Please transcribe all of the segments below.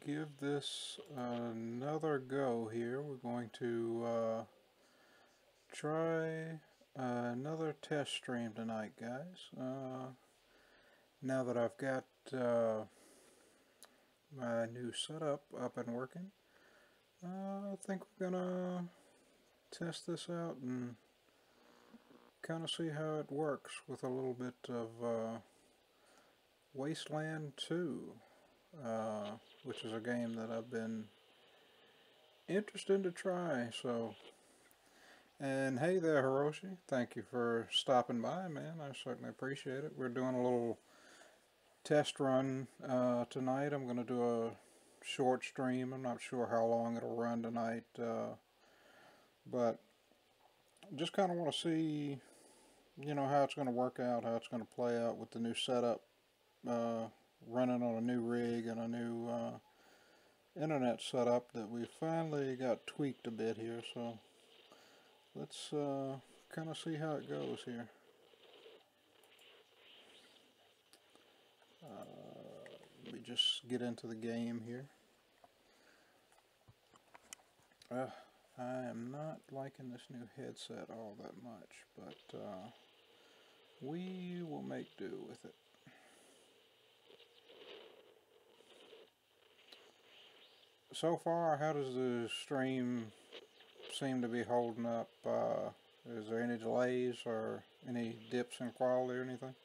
give this another go here. We're going to try another test stream tonight, guys. Now that I've got my new setup up and working, I think we're gonna test this out and kind of see how it works with a little bit of Wasteland 2, which is a game that I've been interested to try. So, and hey there, Hiroshi. Thank you for stopping by, man. I certainly appreciate it. We're doing a little test run tonight. I'm going to do a short stream. I'm not sure how long it'll run tonight, but just kind of want to see, you know, how it's going to work out, how it's going to play out with the new setup, running on a new rig and a new internet setup that we finally got tweaked a bit here. So let's kind of see how it goes here. Let me just get into the game here. I am not liking this new headset all that much, but we will make do with it. So far, how does the stream seem to be holding up? Is there any delays or any dips in quality or anything?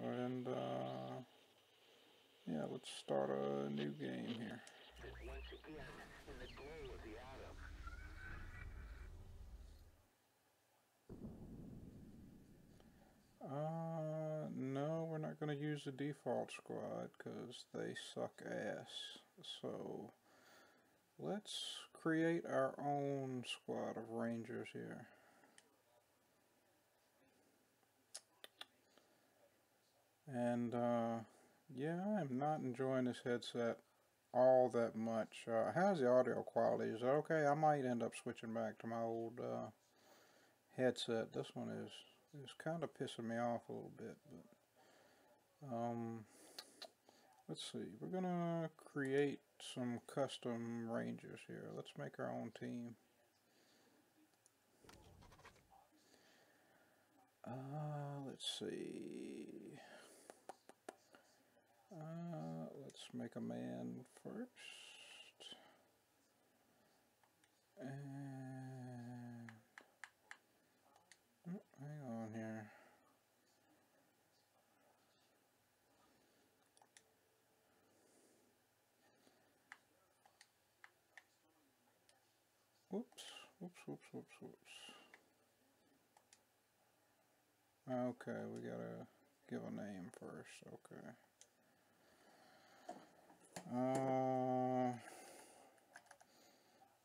And yeah, let's start a new game here. No, we're not going to use the default squad because they suck ass. So let's create our own squad of rangers here. And yeah, I'm not enjoying this headset all that much. How's the audio quality? Is it okay? I might end up switching back to my old headset. This one is kind of pissing me off a little bit, but let's see. We're gonna create some custom rangers here. Let's make our own team. Let's see. Let's make a man first. And oh, hang on here. Whoops, whoops, whoops, whoops, whoops. Okay, we gotta give a name first. Okay.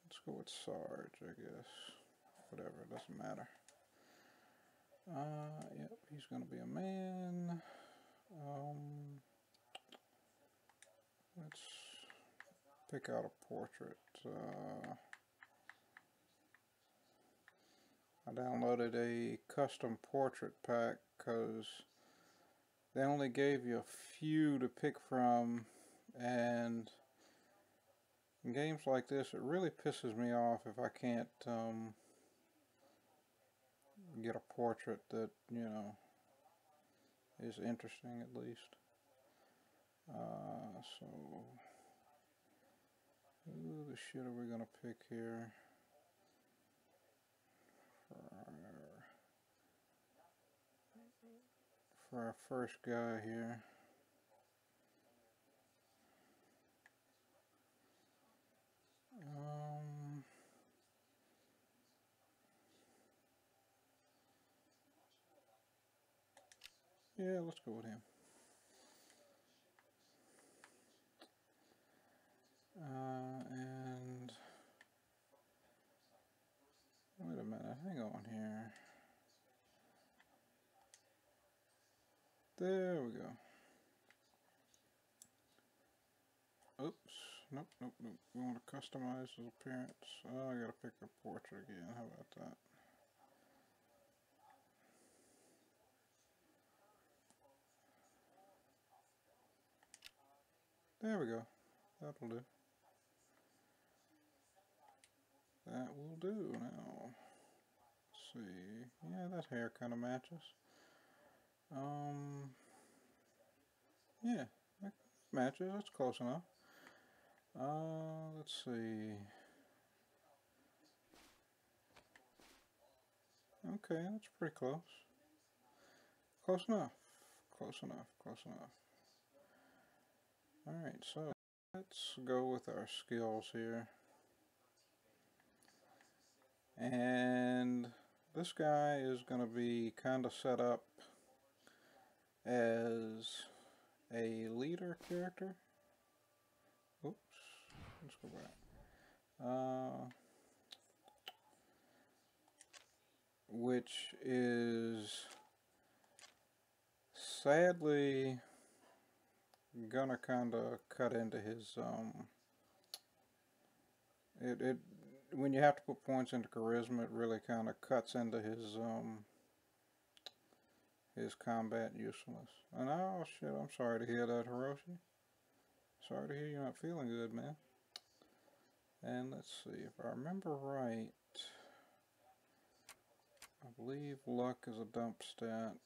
Let's go with Sarge, I guess. Whatever, it doesn't matter. Yep, he's gonna be a man. Let's pick out a portrait. I downloaded a custom portrait pack because they only gave you a few to pick from, and in games like this it really pisses me off if I can't get a portrait that, you know, is interesting at least. So who the shit are we gonna pick here for our first guy here? Yeah, let's go with him. And wait a minute, hang on here. There we go. Oops, nope, nope, nope. We want to customize his appearance. Oh, I gotta pick a portrait again. How about that? There we go. That'll do. That will do now. Let's see. Yeah, that hair kind of matches. Yeah, that matches. That's close enough. Let's see. Okay, that's pretty close. Close enough. Close enough. Close enough. Alright, so let's go with our skills here. And this guy is going to be kind of set up as a leader character. Oops, let's go back. Which is sadly gonna kind of cut into his when you have to put points into charisma, it really kind of cuts into his combat usefulness. And oh shit, I'm sorry to hear that, Hiroshi. Sorry to hear you're not feeling good, man. And let's see, if I remember right, I believe luck is a dump stat.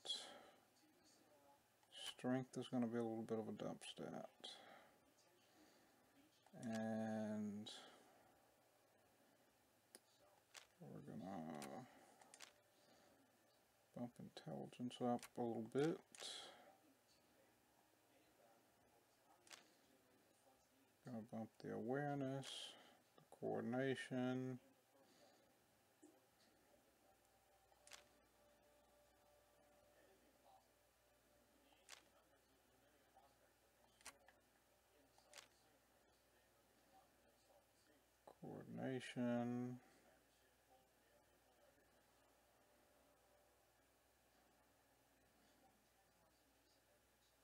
Strength is going to be a little bit of a dump stat. And we're going to bump intelligence up a little bit. Going to bump the awareness, the coordination. Coordination.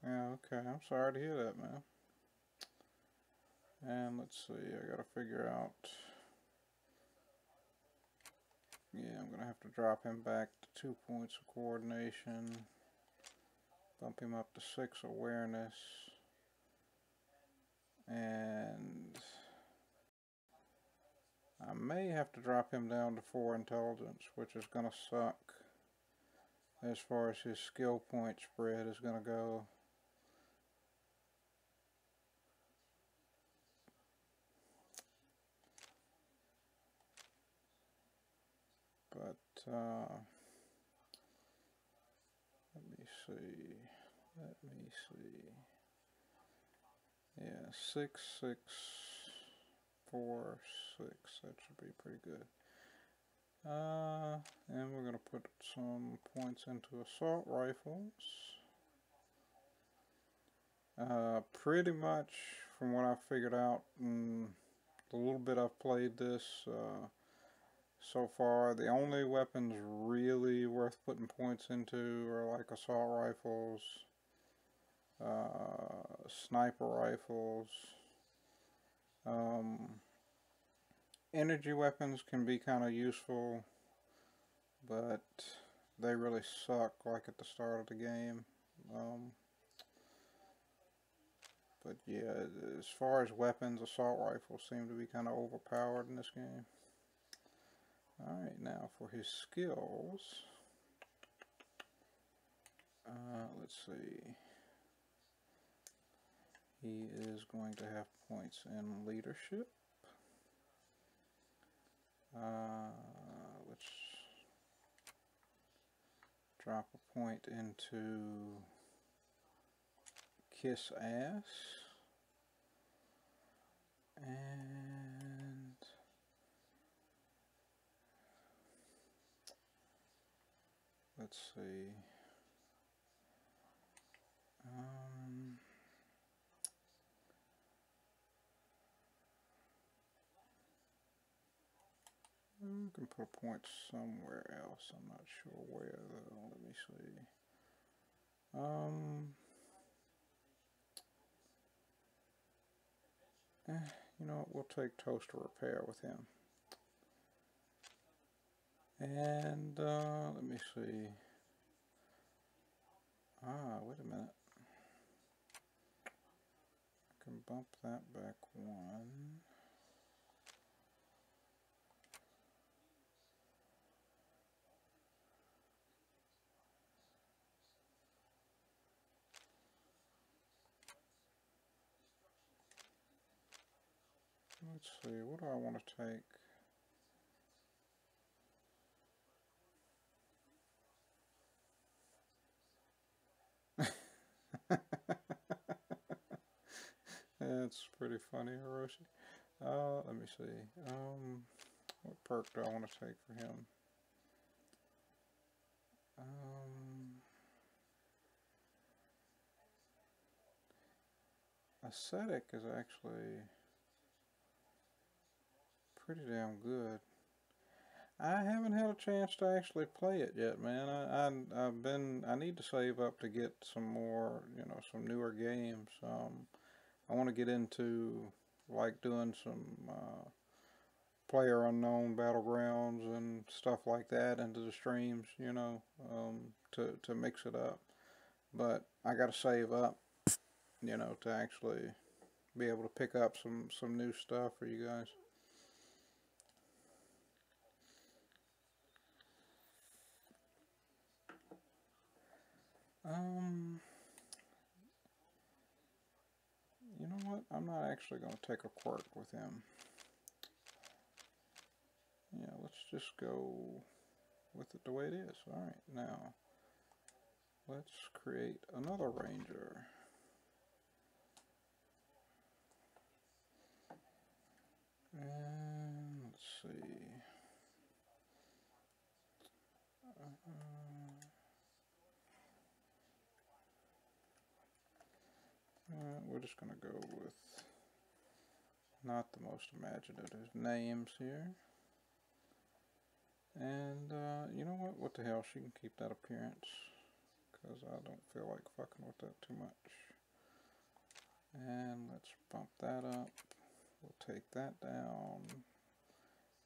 Yeah, okay, I'm sorry to hear that, man. And let's see, I gotta figure out. Yeah, I'm gonna have to drop him back to 2 points of coordination. Bump him up to 6 awareness. And I may have to drop him down to 4 intelligence, which is gonna suck as far as his skill point spread is gonna go. But let me see. Yeah, 6, 6, 4, 6. That should be pretty good. And we're going to put some points into assault rifles. Pretty much from what I figured out in the little bit I've played this so far, the only weapons really worth putting points into are like assault rifles, sniper rifles. Energy weapons can be kind of useful, but they really suck like at the start of the game. But yeah, as far as weapons, assault rifles seem to be kind of overpowered in this game. Alright, now for his skills, let's see. He is going to have points in leadership. Let's drop a point into kiss ass. And let's see. We can put a point somewhere else. I'm not sure where though. Let me see. You know what? We'll take toaster repair with him. And let me see. Wait a minute. I can bump that back 1. Let's see, what do I want to take? That's pretty funny, Hiroshi. Let me see. What perk do I want to take for him? Ascetic is actually pretty damn good. I haven't had a chance to actually play it yet, man. I need to save up to get some more, some newer games. I want to get into like doing some player unknown battlegrounds and stuff like that into the streams, to mix it up. But I got to save up, to actually be able to pick up some new stuff for you guys. You know what? I'm not actually going to take a quirk with him. Yeah, let's just go with it the way it is. Alright, now let's create another ranger. And let's see. We're just going to go with not the most imaginative names here. And you know what? What the hell? She can keep that appearance, because I don't feel like fucking with that too much. And let's bump that up. We'll take that down.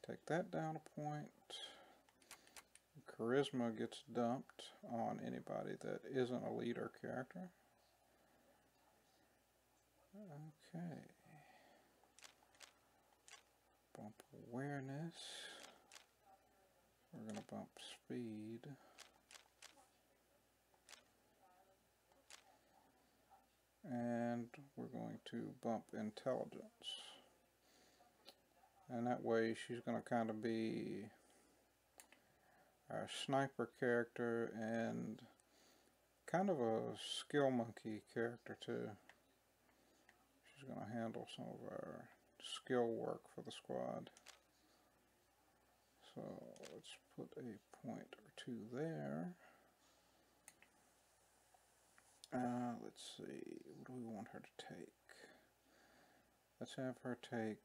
Take that down a point. Charisma gets dumped on anybody that isn't a leader character. Okay. Bump awareness. We're going to bump speed. And we're going to bump intelligence. And that way she's going to kind of be our sniper character and kind of a skill monkey character too. She's going to handle some of our skill work for the squad. So let's put a point or 2 there. Let's see, what do we want her to take? Let's have her take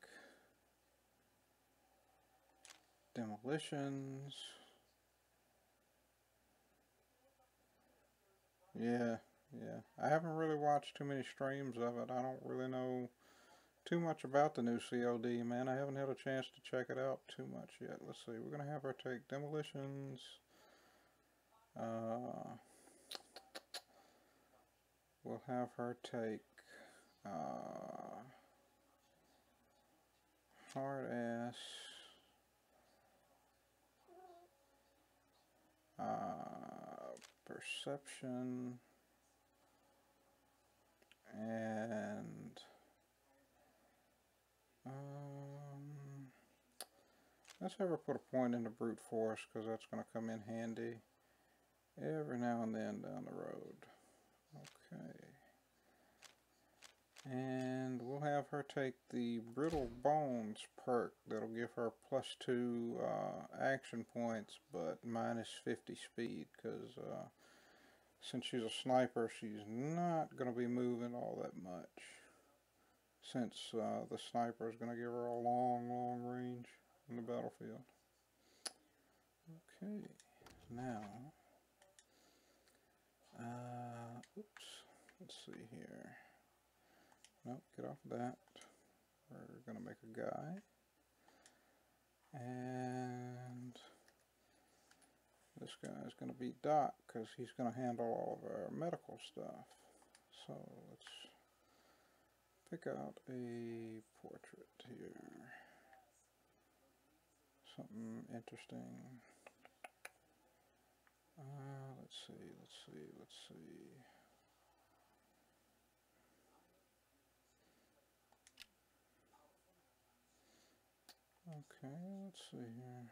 demolitions. Yeah. I haven't really watched too many streams of it. I don't really know too much about the new COD, man. I haven't had a chance to check it out too much yet. Let's see, we're going to have her take demolitions. We'll have her take hard ass, perception, and let's have her put a point into brute force, because that's going to come in handy every now and then down the road. Okay. And we'll have her take the Brittle Bones perk. That'll give her +2 action points, but -50 speed, because since she's a sniper, she's not going to be moving all that much, since the sniper is going to give her a long range in the battlefield. Okay, now, oops, let's see here. Nope, get off of that. We're going to make a guy. And this guy is going to be Doc, because he's going to handle all of our medical stuff. So let's pick out a portrait here. Something interesting. Let's see. Okay, let's see here.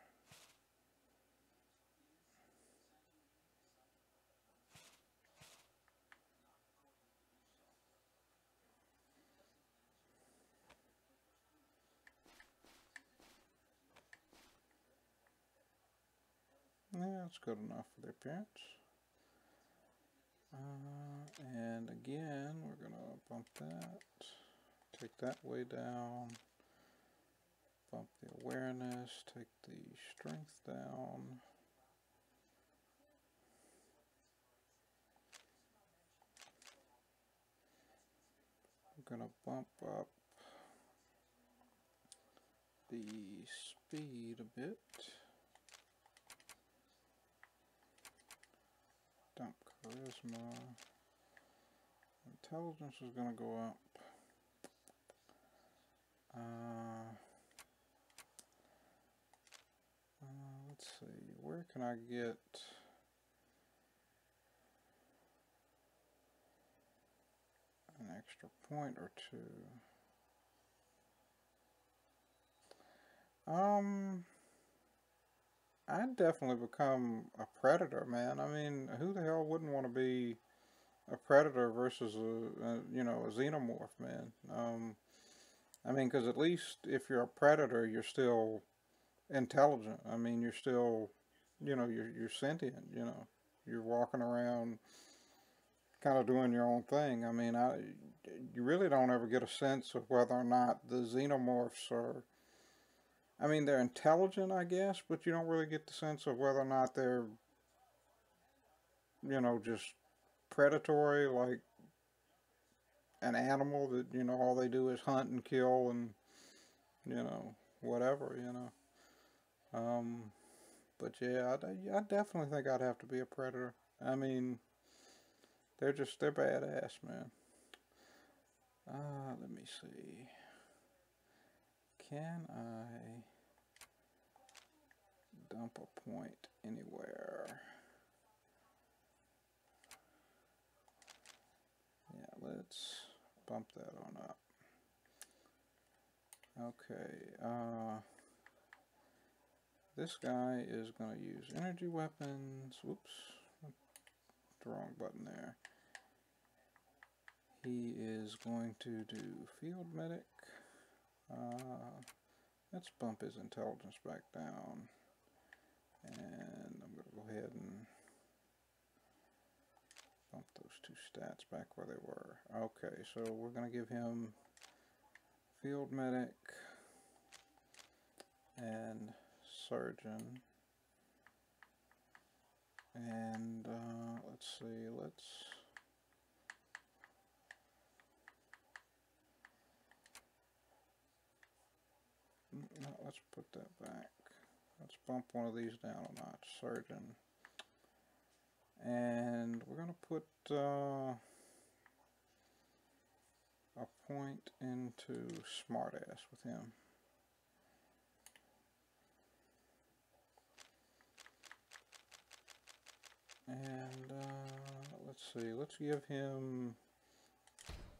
Yeah, it's good enough for the appearance. And again, we're going to bump that, take that way down, bump the awareness, take the strength down. I'm going to bump up the speed a bit. Dump charisma. Intelligence is going to go up. Let's see, where can I get an extra point or two? I'd definitely become a predator, man. I mean, who the hell wouldn't want to be a predator versus a xenomorph, man? I mean, because at least if you're a predator, you're still intelligent. I mean, you're still, you're sentient. You're walking around, kind of doing your own thing. I mean, you really don't ever get a sense of whether or not the xenomorphs are. I mean, they're intelligent, I guess, but you don't really get the sense of whether or not they're, just predatory, like an animal that, all they do is hunt and kill and, whatever, But yeah, I definitely think I'd have to be a predator. I mean, they're badass, man. Let me see. Can I dump a point anywhere? Yeah, let's bump that on up. Okay, this guy is going to use energy weapons. Whoops, the wrong button there. He is going to do field medic. Let's bump his intelligence back down. And I'm going to go ahead and bump those two stats back where they were. Okay, so we're going to give him field medic and surgeon. And let's see, let's put that back. Let's bump one of these down a notch, surgeon. And we're going to put a point into smartass with him. And let's see, let's give him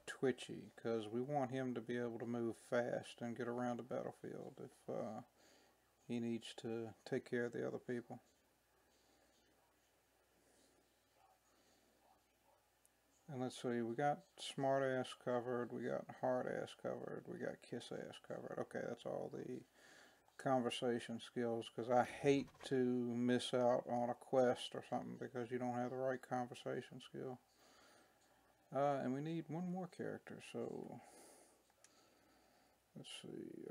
twitchy, because we want him to be able to move fast and get around the battlefield if he needs to take care of the other people. And let's see, we got smart ass covered, we got hard ass covered, we got kiss ass covered. Okay, that's all the conversation skills, because I hate to miss out on a quest or something because you don't have the right conversation skill. And we need one more character, so let's see.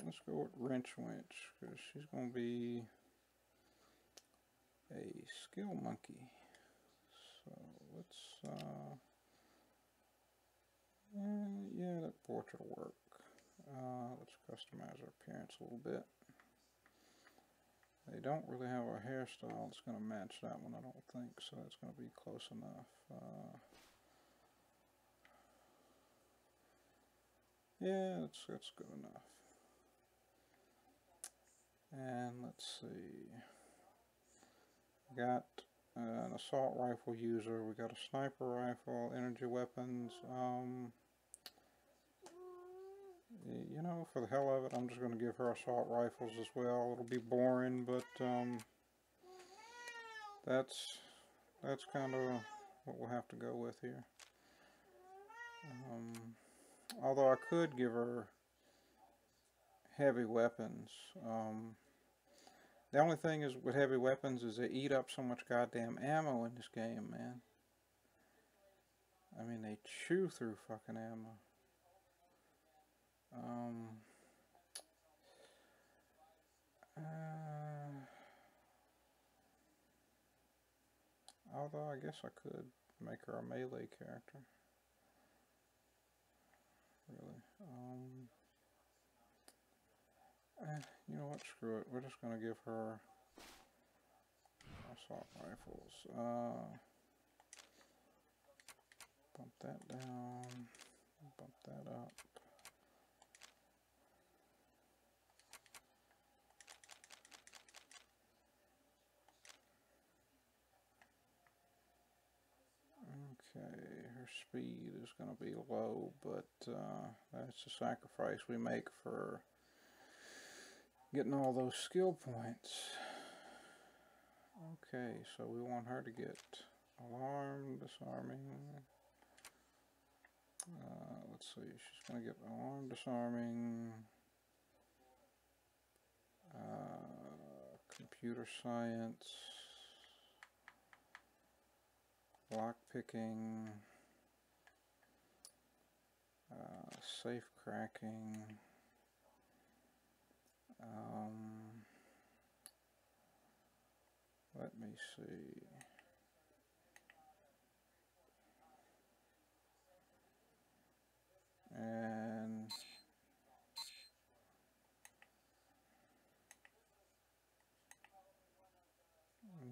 Let's go with Wrench Winch, because she's going to be a skill monkey. So let's, yeah, that portrait will work. Let's customize our appearance a little bit. They don't really have a hairstyle that's going to match that one, I don't think, so that's going to be close enough. Yeah, that's good enough. And let's see. Got an assault rifle user. We got a sniper rifle, energy weapons. You know, for the hell of it, I'm just going to give her assault rifles as well. It'll be boring, but that's kind of what we'll have to go with here. Although I could give her heavy weapons. The only thing is with heavy weapons is they eat up so much goddamn ammo in this game, man. I mean, they chew through fucking ammo. Although I guess I could make her a melee character. Really. You know what? Screw it. We're just gonna give her assault rifles. Bump that down. Bump that up. Okay, her speed is going to be low, but that's the sacrifice we make for getting all those skill points. Okay, so we want her to get alarm, disarming. Let's see, she's going to get alarm, disarming, computer science, lock picking, safe cracking, let me see. And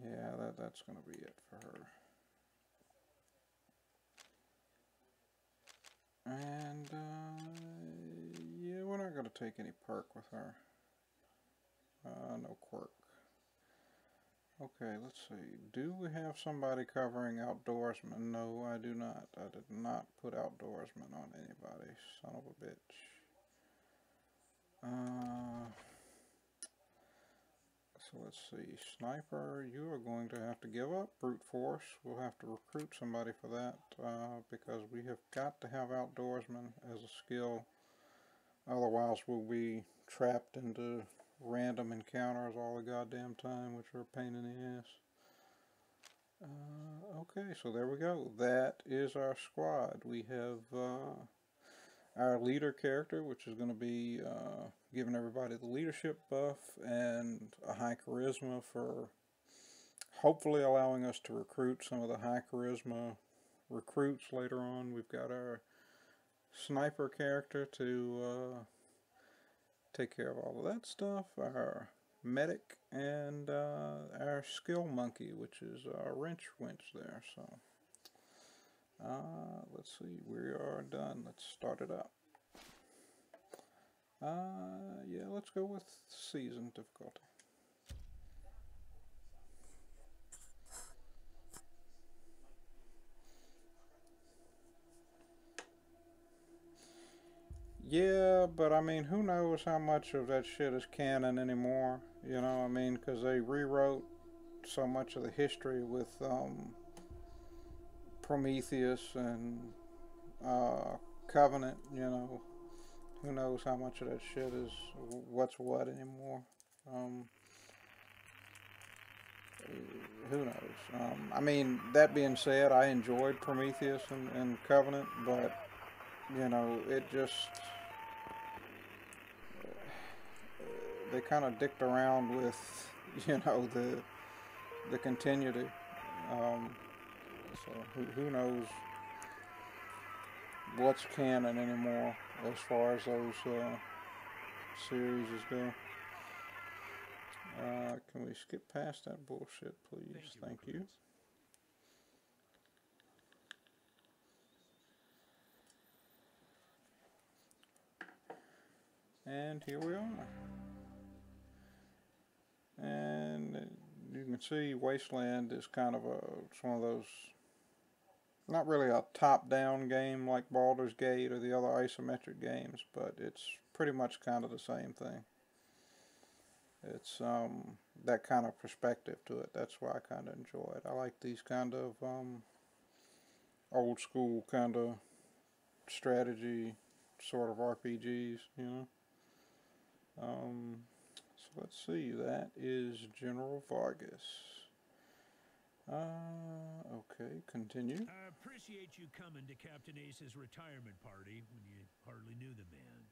yeah, that's going to be it for her. And yeah, we're not going to take any perk with her. No quirk. Okay, let's see. Do we have somebody covering outdoorsman? No, I do not. I did not put outdoorsman on anybody. Son of a bitch. So let's see. Sniper, you are going to have to give up brute force. We'll have to recruit somebody for that because we have got to have outdoorsman as a skill. Otherwise, we'll be trapped into random encounters all the goddamn time, which are a pain in the ass. Okay, so there we go. That is our squad. We have our leader character, which is going to be giving everybody the leadership buff and a high charisma for hopefully allowing us to recruit some of the high charisma recruits later on. We've got our sniper character to take care of all of that stuff, our medic, and our skill monkey, which is our wrench winch there. So let's see, we are done. Let's start it up. Yeah, let's go with season difficulty. Yeah, but I mean, who knows how much of that shit is canon anymore? You know, I mean, because they rewrote so much of the history with Prometheus and Covenant, you know. Who knows how much of that shit is what's what anymore? Who knows? I mean, that being said, I enjoyed Prometheus and Covenant, but, you know, it just... they kind of dicked around with, you know, the continuity. So who knows what's canon anymore as far as those series go. Can we skip past that bullshit, please? Thank you. And here we are. And you can see Wasteland is kind of it's one of those, not really a top-down game like Baldur's Gate or the other isometric games, but it's pretty much kind of the same thing. It's that kind of perspective to it. That's why I kind of enjoy it. I like these kind of old school kind of strategy sort of RPGs, you know. So let's see, that is General Vargas. Okay, continue. I appreciate you coming to Captain Ace's retirement party when you hardly knew the man.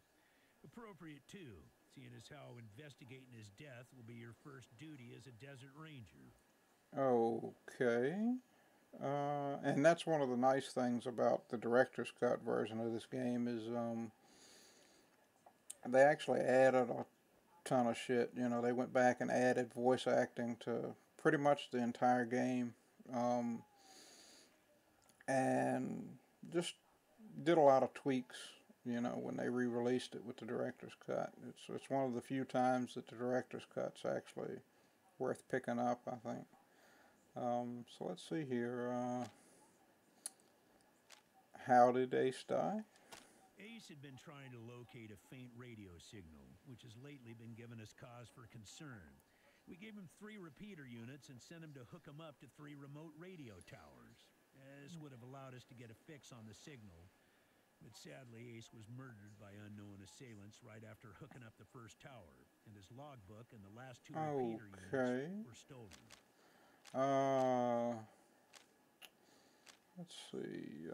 Appropriate, too, seeing as how investigating his death will be your first duty as a desert ranger. Okay. And that's one of the nice things about the director's cut version of this game is they actually added a ton of shit. You know, they went back and added voice acting to pretty much the entire game, and just did a lot of tweaks. You know, when they re-released it with the director's cut, it's one of the few times that the director's cut's actually worth picking up, I think. So let's see here. How did Ace die? Ace had been trying to locate a faint radio signal, which has lately been giving us cause for concern. We gave him 3 repeater units and sent him to hook him up to 3 remote radio towers. This would have allowed us to get a fix on the signal. But sadly, Ace was murdered by unknown assailants right after hooking up the first tower, and his logbook and the last 2 repeater units were stolen. Let's see.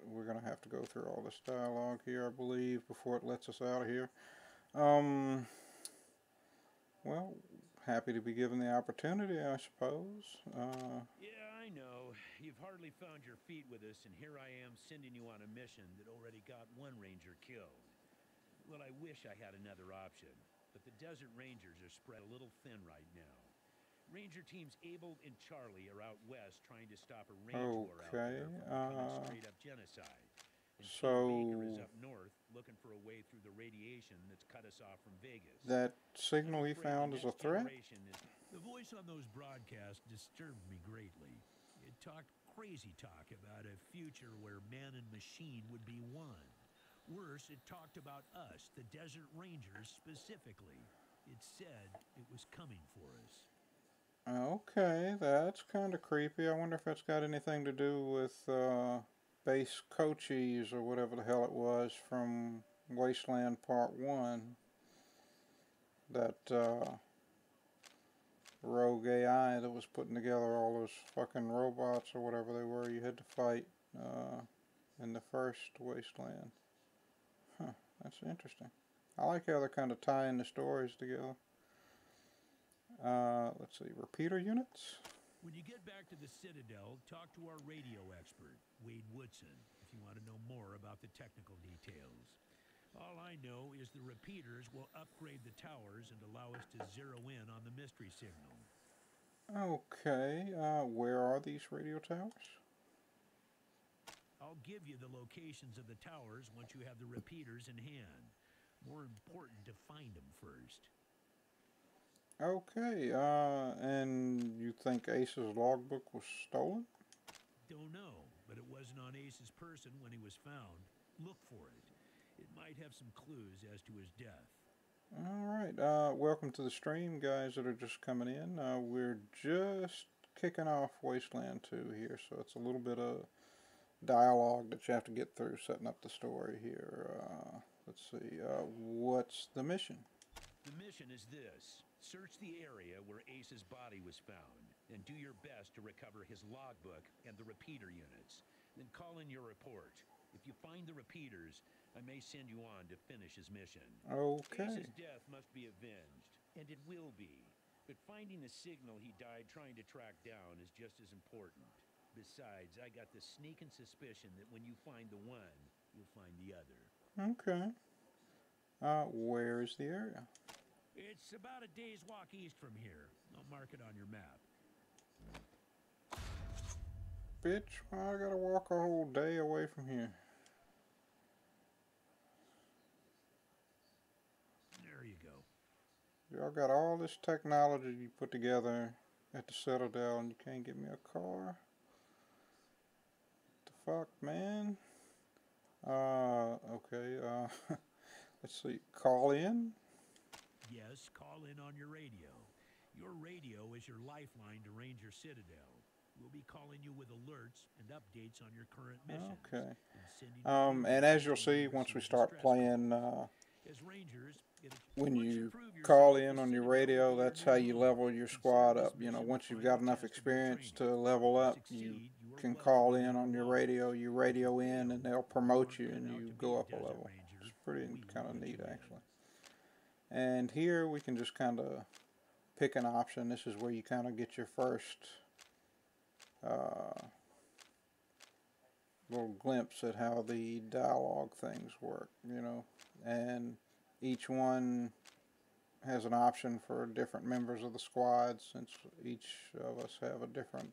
We're going to have to go through all this dialogue here, I believe, before it lets us out of here. Well, happy to be given the opportunity, I suppose. Yeah, I know. You've hardly found your feet with us, and here I am sending you on a mission that already got 1 ranger killed. Well, I wish I had another option, but the Desert Rangers are spread a little thin right now. Ranger teams Abel and Charlie are out west trying to stop a range war out there from becoming straight-up genocide. And Baker is up north looking for a way through the radiation that's cut us off from Vegas. That signal he found is a threat? The voice on those broadcasts disturbed me greatly. It talked crazy talk about a future where man and machine would be one. Worse, it talked about us, the Desert Rangers, specifically. It said it was coming for us. Okay, that's kind of creepy. I wonder if that's got anything to do with base Cochise or whatever the hell it was from Wasteland Part 1. That rogue AI that was putting together all those fucking robots or whatever they were you had to fight in the first Wasteland. Huh, that's interesting. I like how they're kind of tying the stories together. Let's see, repeater units. When you get back to the Citadel, talk to our radio expert, Wade Woodson, if you want to know more about the technical details. All I know is the repeaters will upgrade the towers and allow us to zero in on the mystery signal. Okay, where are these radio towers? I'll give you the locations of the towers once you have the repeaters in hand. More important to find them first. Okay, and you think Ace's logbook was stolen? Don't know, but it wasn't on Ace's person when he was found. Look for it. It might have some clues as to his death. Alright, welcome to the stream, guys that are just coming in. We're just kicking off Wasteland 2 here, so it's a little bit of dialogue that you have to get through setting up the story here. Let's see, what's the mission? The mission is this. Search the area where Ace's body was found, and do your best to recover his logbook and the repeater units. Then call in your report. If you find the repeaters, I may send you on to finish his mission. Okay. Ace's death must be avenged, and it will be. But finding the signal he died trying to track down is just as important. Besides, I got the sneaking suspicion that when you find the one, you'll find the other. Okay. Where is the area? It's about a day's walk east from here. I'll mark it on your map. Bitch, why I gotta walk a whole day away from here? There you go. Y'all got all this technology you put together at the Citadel and you can't get me a car? What the fuck, man? Okay, let's see. Call in? Yes, call in on your radio. Your radio is your lifeline to Ranger Citadel. We'll be calling you with alerts and updates on your current missions. Okay. And And as you'll see, once we start playing, as Rangers, when you call in on your radio, that's how you level your squad up. You know, once you've got enough experience to level up, you can call in on your radio, you radio in, and they'll promote you and you go up a level. It's pretty kind of neat, actually. And here we can just kind of pick an option. This is where you kind of get your first little glimpse at how the dialogue things work, you know. And each one has an option for different members of the squad, since each of us have a different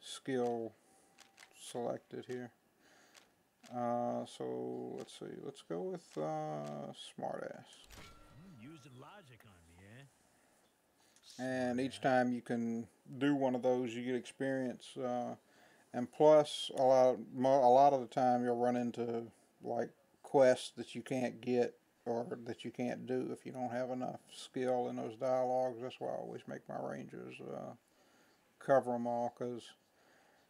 skill selected here. So let's see, let's go with smartass. Using logic on me, eh? And each time you can do one of those, you get experience, and plus a lot of the time you'll run into like quests that you can't get or that you can't do if you don't have enough skill in those dialogues. That's why I always make my rangers cover them all, because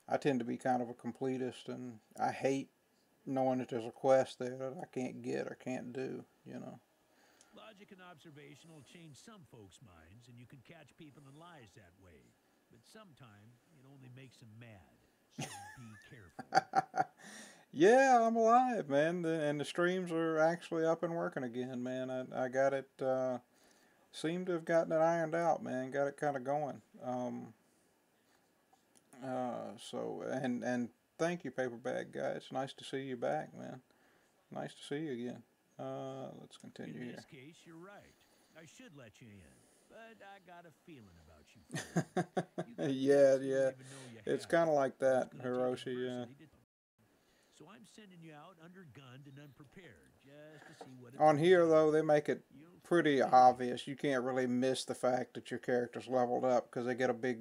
I tend to be kind of a completist and I hate knowing that there's a quest there that I can't get or can't do, you know. Logic and observation will change some folks' minds, and you can catch people in lies that way. But sometimes it only makes them mad. So be careful. Yeah, I'm alive, man, and the streams are actually up and working again, man. I got it, seemed to have gotten it ironed out, man. Got it kind of going. So, and thank you, Paperback Guy. It's nice to see you back, man. Nice to see you again. Let's continue here. In this case, you're right. I should let you in, but I got a feeling about you. Yeah. It's kind of like that, Hiroshi, yeah. So I'm sending you out undergunned and unprepared, just to see what. On here, though, they make it pretty obvious. You can't really miss the fact that your character's leveled up, because they get a big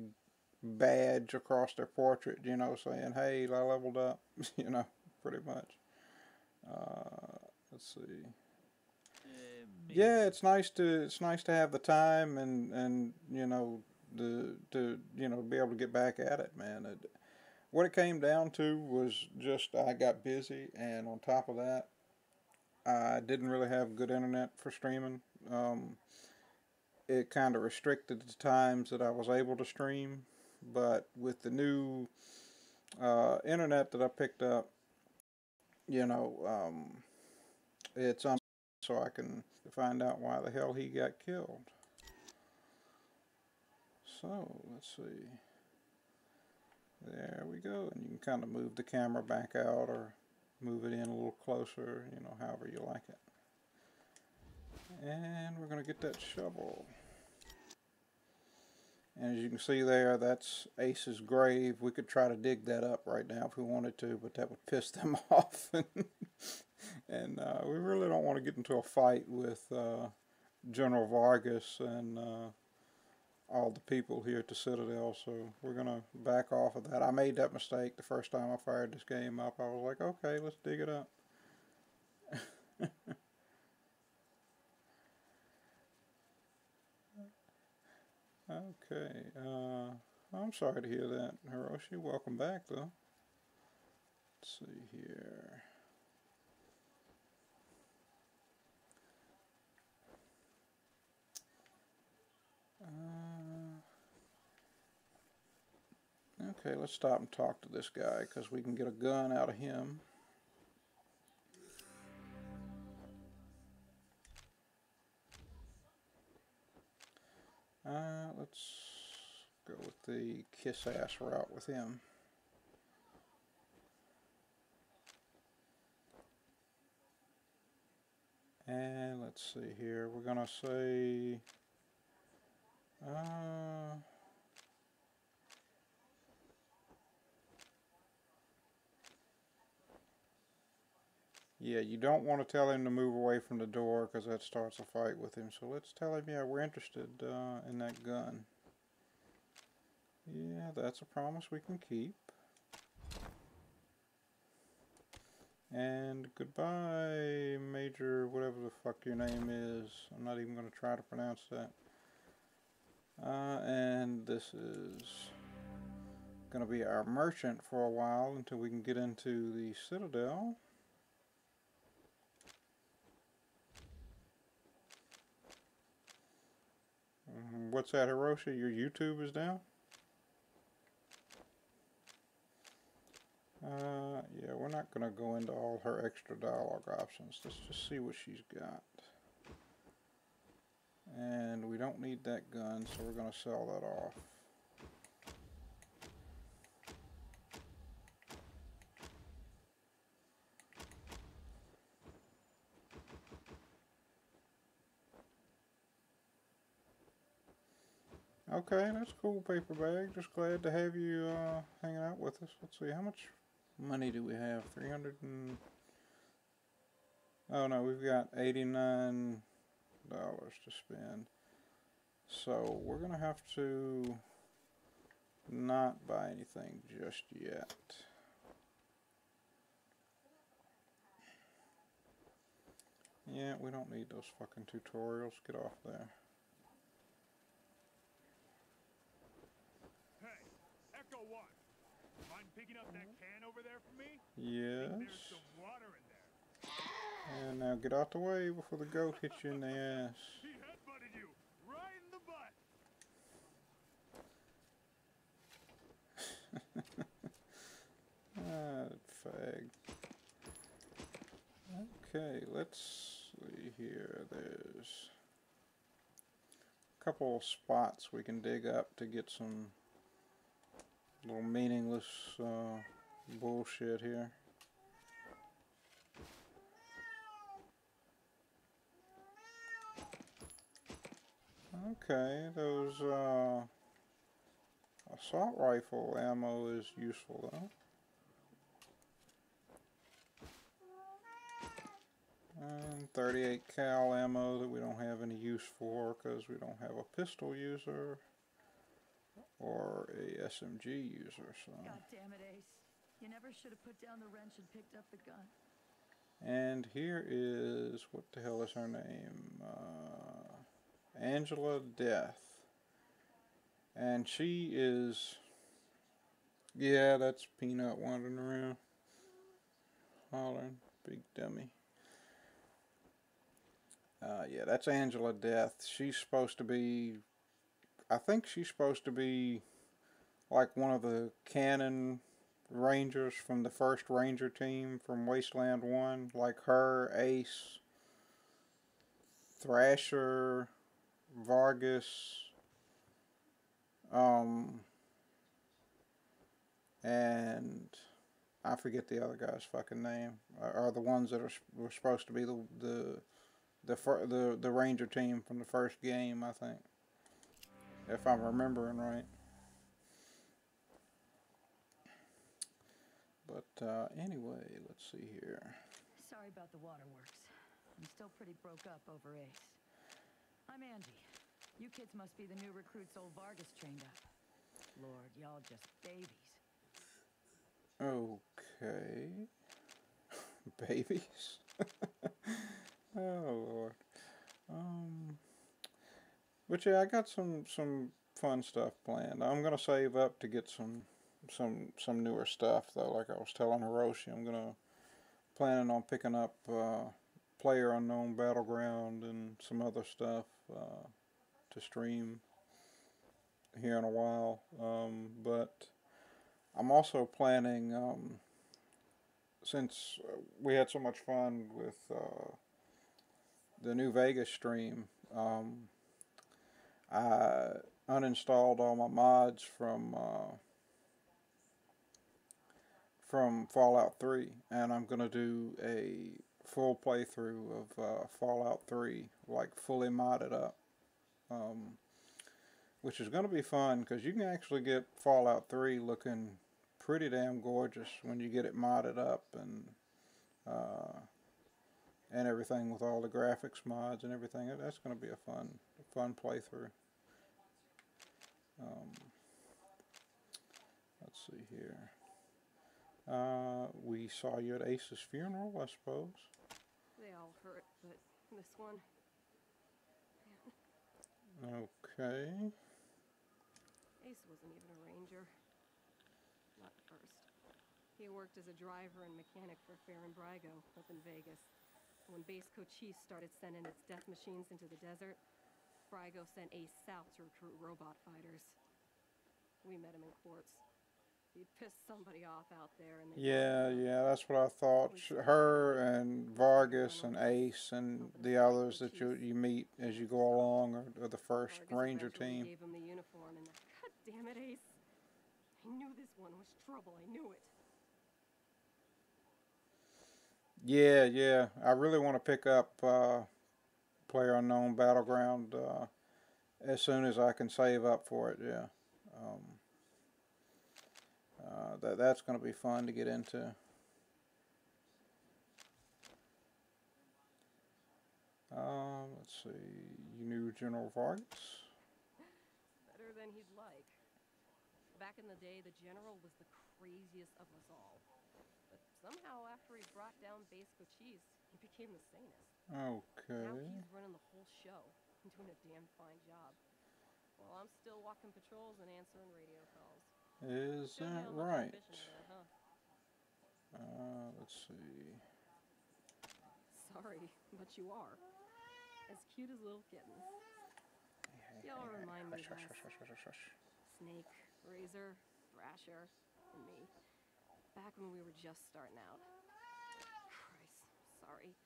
badge across their portrait, you know, saying, hey, I leveled up, you know, pretty much. Let's see. Yeah, it's nice to have the time and you know, to you know, be able to get back at it, man. What it came down to was just I got busy, and on top of that, I didn't really have good internet for streaming. It kind of restricted the times that I was able to stream, but with the new internet that I picked up, you know, it's on, so I can find out why the hell he got killed. So let's see. There we go, and you can kind of move the camera back out or move it in a little closer, you know, however you like it. And we're going to get that shovel. And as you can see there, that's Ace's grave. We could try to dig that up right now if we wanted to, but that would piss them off. And we really don't want to get into a fight with General Vargas and all the people here at the Citadel, so we're going to back off of that. I made that mistake the first time I fired this game up. I was like, okay, let's dig it up. Okay, I'm sorry to hear that, Hiroshi. Welcome back, though. Let's see here. Okay, let's stop and talk to this guy, because we can get a gun out of him. Let's go with the kiss-ass route with him. And let's see here. We're gonna say, yeah, you don't want to tell him to move away from the door because that starts a fight with him. So let's tell him, yeah, we're interested in that gun. Yeah, that's a promise we can keep. And goodbye, Major, whatever the fuck your name is. I'm not even going to try to pronounce that. And this is going to be our merchant for a while until we can get into the Citadel. What's that, Hiroshi? Your YouTube is down? Yeah, we're not going to go into all her extra dialogue options. Let's just see what she's got. And we don't need that gun, so we're going to sell that off. Okay, that's cool, Paper Bag. Just glad to have you hanging out with us. Let's see, how much money do we have? 300 and... Oh no, we've got $89 to spend. So we're going to have to not buy anything just yet. Yeah, we don't need those fucking tutorials. Get off there. Hey, Echo One. Mind picking up that can over there for me? Yes. There's some water in there. And now get out the way before the goat hits you in the ass. He headbutted you right in the butt. Ah, fag. Okay, let's see here. There's a couple of spots we can dig up to get some little meaningless bullshit here. Okay, those assault rifle ammo is useful though. And 38 cal ammo that we don't have any use for because we don't have a pistol user or a SMG user. So. God damn it, Ace. You never should have put down the wrench and picked up the gun. And here is, what the hell is her name? Angela Death. And she is, yeah, that's Peanut wandering around. Hollering, big dummy. Yeah, that's Angela Death. She's supposed to be, I think she's supposed to be like one of the canon Rangers from the first Ranger team from Wasteland 1. Like her, Ace, Thrasher, Vargas, and I forget the other guy's fucking name. Are the ones that were supposed to be the Ranger team from the first game, I think, if I'm remembering right. But anyway, let's see here. Sorry about the waterworks. I'm still pretty broke up over Ace. I'm Angie. You kids must be the new recruits old Vargas trained up. Lord, y'all just babies. Okay. Babies? Oh Lord. But yeah, I got some fun stuff planned. I'm gonna save up to get some newer stuff though. Like I was telling Hiroshi, planning on picking up PlayerUnknown Battleground and some other stuff to stream here in a while. But I'm also planning, since we had so much fun with the New Vegas stream, I uninstalled all my mods from Fallout 3, and I'm going to do a full playthrough of Fallout 3, like fully modded up, which is going to be fun because you can actually get Fallout 3 looking pretty damn gorgeous when you get it modded up and everything with all the graphics mods and everything. That's going to be a fun playthrough. Let's see here. We saw you at Ace's funeral, I suppose. They all hurt, but this one... Okay. Ace wasn't even a ranger. Not at first. He worked as a driver and mechanic for Fair and Brygo up in Vegas. When Base Cochise started sending its death machines into the desert, Brygo sent Ace south to recruit robot fighters. We met him in quartz. He pissed somebody off out there, and yeah, that's what I thought. Her and Vargas and Ace and the others that you meet as you go along are the first Ranger team. Gave him the uniform, and God damn it, Ace! I knew this one was trouble. I knew it. Yeah. I really want to pick up PlayerUnknown Battleground as soon as I can save up for it. Yeah. That's going to be fun to get into. Let's see. You knew General Vargas? Better than he'd like. Back in the day, the General was the craziest of us all. But somehow, after he brought down Base Cochise, he became the sanest. Okay. Now he's running the whole show and doing a damn fine job. While I'm still walking patrols and answering radio calls. Is that right? Let's see. Sorry, but you are. As cute as little kittens. Y'all remind me of Snake, Razor, Thrasher, and me. Back when we were just starting out. Christ, sorry.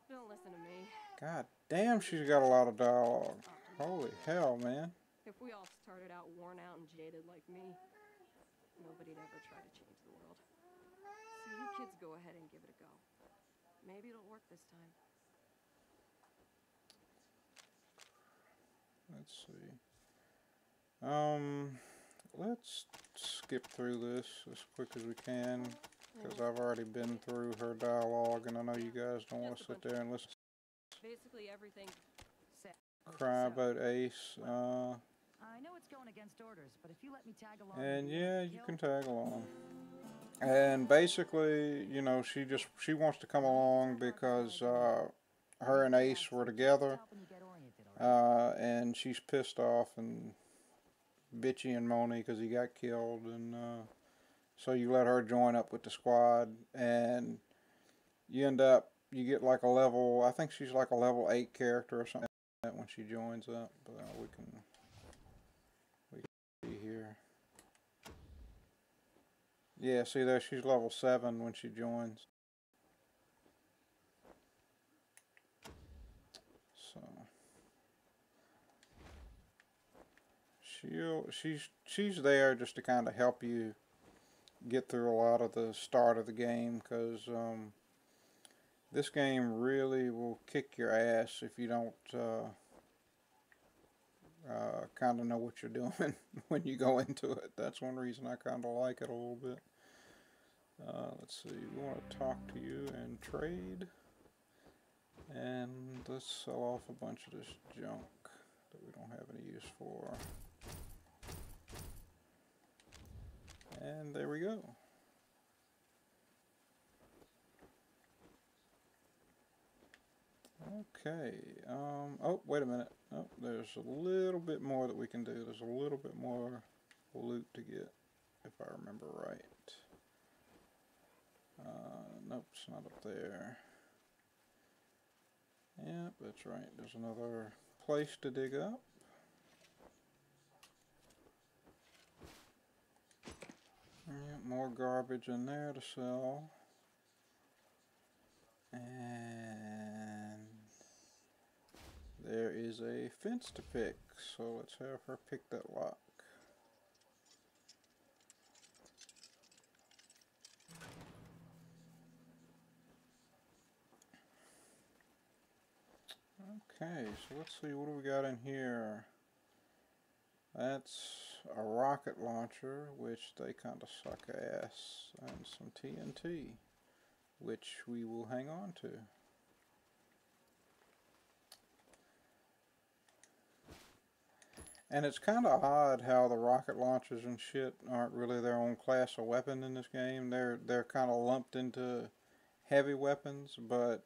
Don't listen to me. God damn, she's got a lot of dialogue. Holy hell, man. If we all started out worn out and jaded like me, nobody'd ever try to change the world. So you kids go ahead and give it a go. Maybe it'll work this time. Let's see. Let's skip through this as quick as we can, because I've already been through her dialogue, and I know you guys don't want to sit there and listen. Basically everything. Cry about Ace. I know it's going against orders, but if you let me tag along... And yeah, you can tag along. And basically, you know, she wants to come along because her and Ace were together, and she's pissed off and bitchy and moany because he got killed, and so you let her join up with the squad, and you get like a level, I think she's like a level 8 character or something like that when she joins up, but we can see here. Yeah, see there, she's level 7 when she joins. So she's there just to kind of help you get through a lot of the start of the game, because this game really will kick your ass if you don't kind of know what you're doing when you go into it. That's one reason I kind of like it a little bit. Let's see, we want to talk to you and trade, and let's sell off a bunch of this junk that we don't have any use for. And there we go. Okay, oh, wait a minute. Oh, there's a little bit more that we can do. There's a little bit more loot to get, if I remember right. Nope, it's not up there. Yep, that's right. There's another place to dig up. Yep, more garbage in there to sell. And there is a fence to pick, so let's have her pick that lock. Okay, so let's see, what do we got in here? That's a rocket launcher, which they kind of suck ass, and some TNT, which we will hang on to. And it's kind of odd how the rocket launchers and shit aren't really their own class of weapon in this game. They're kind of lumped into heavy weapons, but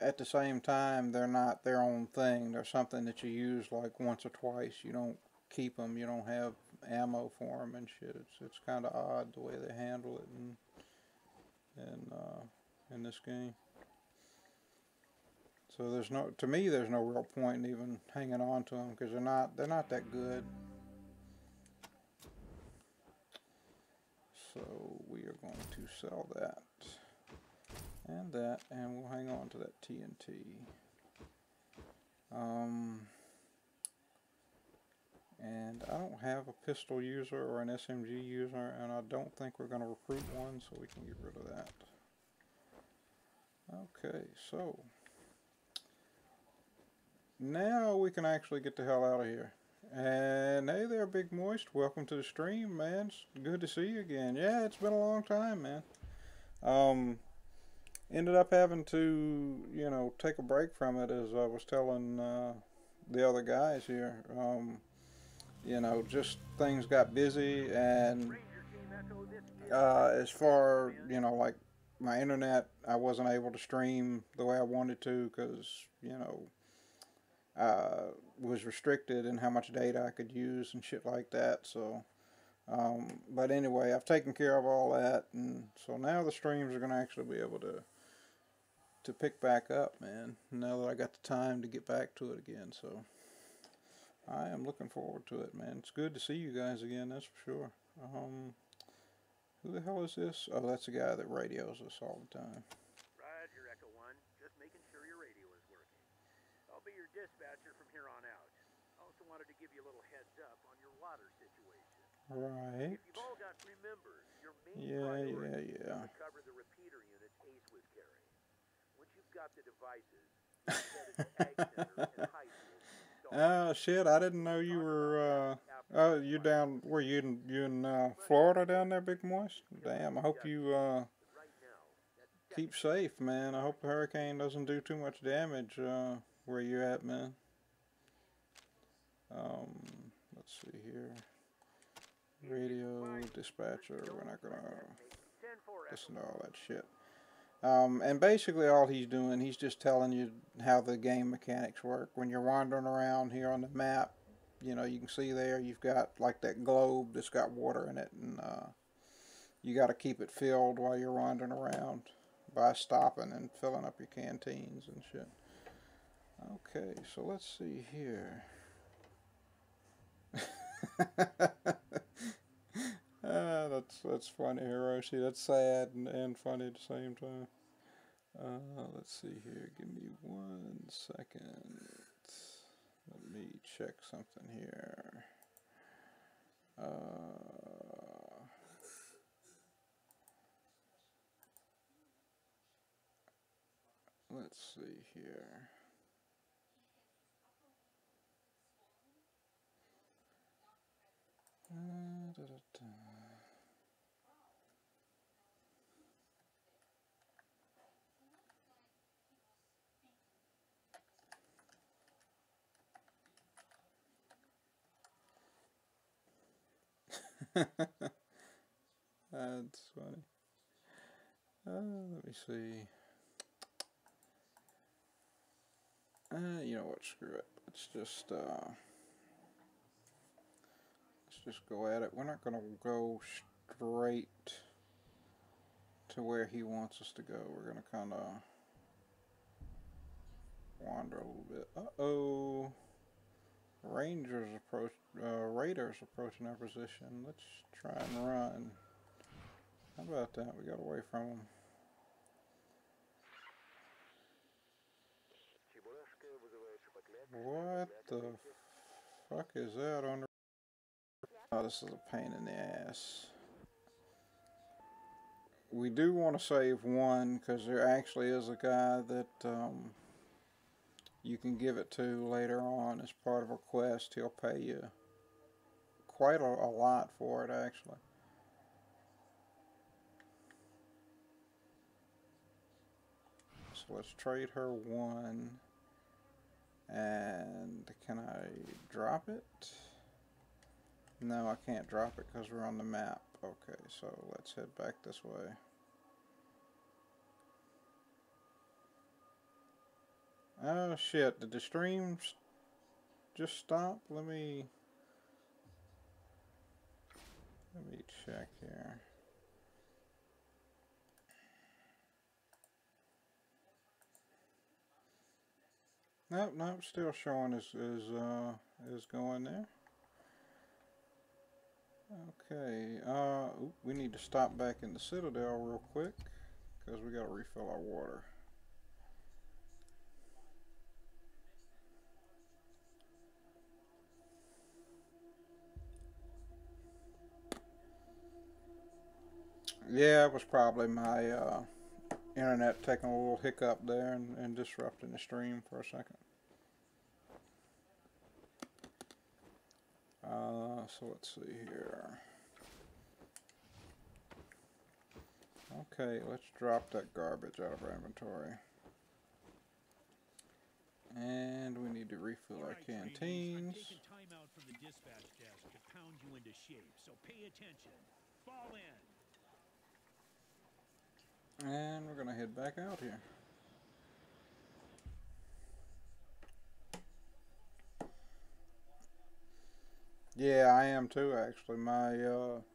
at the same time, they're not their own thing. They're something that you use like once or twice. You don't keep them. You don't have ammo for them and shit. It's kind of odd the way they handle it in this game. So to me, there's no real point in even hanging on to them because they're not that good. So we are going to sell that and that, and we'll hang on to that TNT. And I don't have a pistol user or an SMG user, and I don't think we're going to recruit one, so we can get rid of that. Okay, so now we can actually get the hell out of here. And hey there, Big Moist. Welcome to the stream, man. It's good to see you again. Yeah, it's been a long time, man. Ended up having to, you know, take a break from it, as I was telling the other guys here. You know, just things got busy, and as far, you know, like my internet, I wasn't able to stream the way I wanted to because, you know, was restricted in how much data I could use and shit like that. So, but anyway, I've taken care of all that, and so now the streams are going to actually be able to pick back up, man, now that I got the time to get back to it again. So I am looking forward to it, man. It's good to see you guys again, that's for sure. Who the hell is this? Oh, that's the guy that radios us all the time. Roger, Echo 1. Just making sure your radio is working. I'll be your dispatcher from here on out. Also wanted to give you a little heads up on your water situation. Right. If you've all got three members, your main priority is to recover the repeater units Ace was carrying. Once you've got the devices, you head to the Ag Center in high school. Oh shit! I didn't know you were. Oh, you down? Were you in Florida down there, Big Moist? Damn! I hope you keep safe, man. I hope the hurricane doesn't do too much damage where you're at, man. Let's see here. Radio dispatcher. We're not gonna listen to all that shit. And basically all he's doing, he's just telling you how the game mechanics work. When you're wandering around here on the map, you know, you can see there you've got like that globe that's got water in it, and you got to keep it filled while you're wandering around by stopping and filling up your canteens and shit. Okay, so let's see here. That's funny, Hiroshi. That's sad and funny at the same time. Let's see here. Give me 1 second. Let me check something here. Let's see here. That's funny. Let me see. You know what? Screw it. Let's just go at it. We're not gonna go straight to where he wants us to go. We're gonna kind of wander a little bit. Uh-oh. Rangers approach. Raiders approaching our position. Let's try and run. How about that? We got away from them. What the fuck is that on the... Oh, this is a pain in the ass. We do want to save one, because there actually is a guy that you can give it to later on as part of a quest. He'll pay you quite a lot for it, actually. So let's trade her one. And can I drop it? No, I can't drop it because we're on the map. Okay, so let's head back this way. Oh shit, did the stream just stop? Let me check here. Nope, nope, still showing is going there. Okay, we need to stop back in the Citadel real quick because we gotta refill our water. Yeah, it was probably my internet taking a little hiccup there and disrupting the stream for a second. So let's see here. Okay, let's drop that garbage out of our inventory. And we need to refill our canteens. I'm taking time out from the dispatch desk to pound you into shape, so pay attention. Fall in. And we're gonna head back out here. Yeah, I am too. Actually, my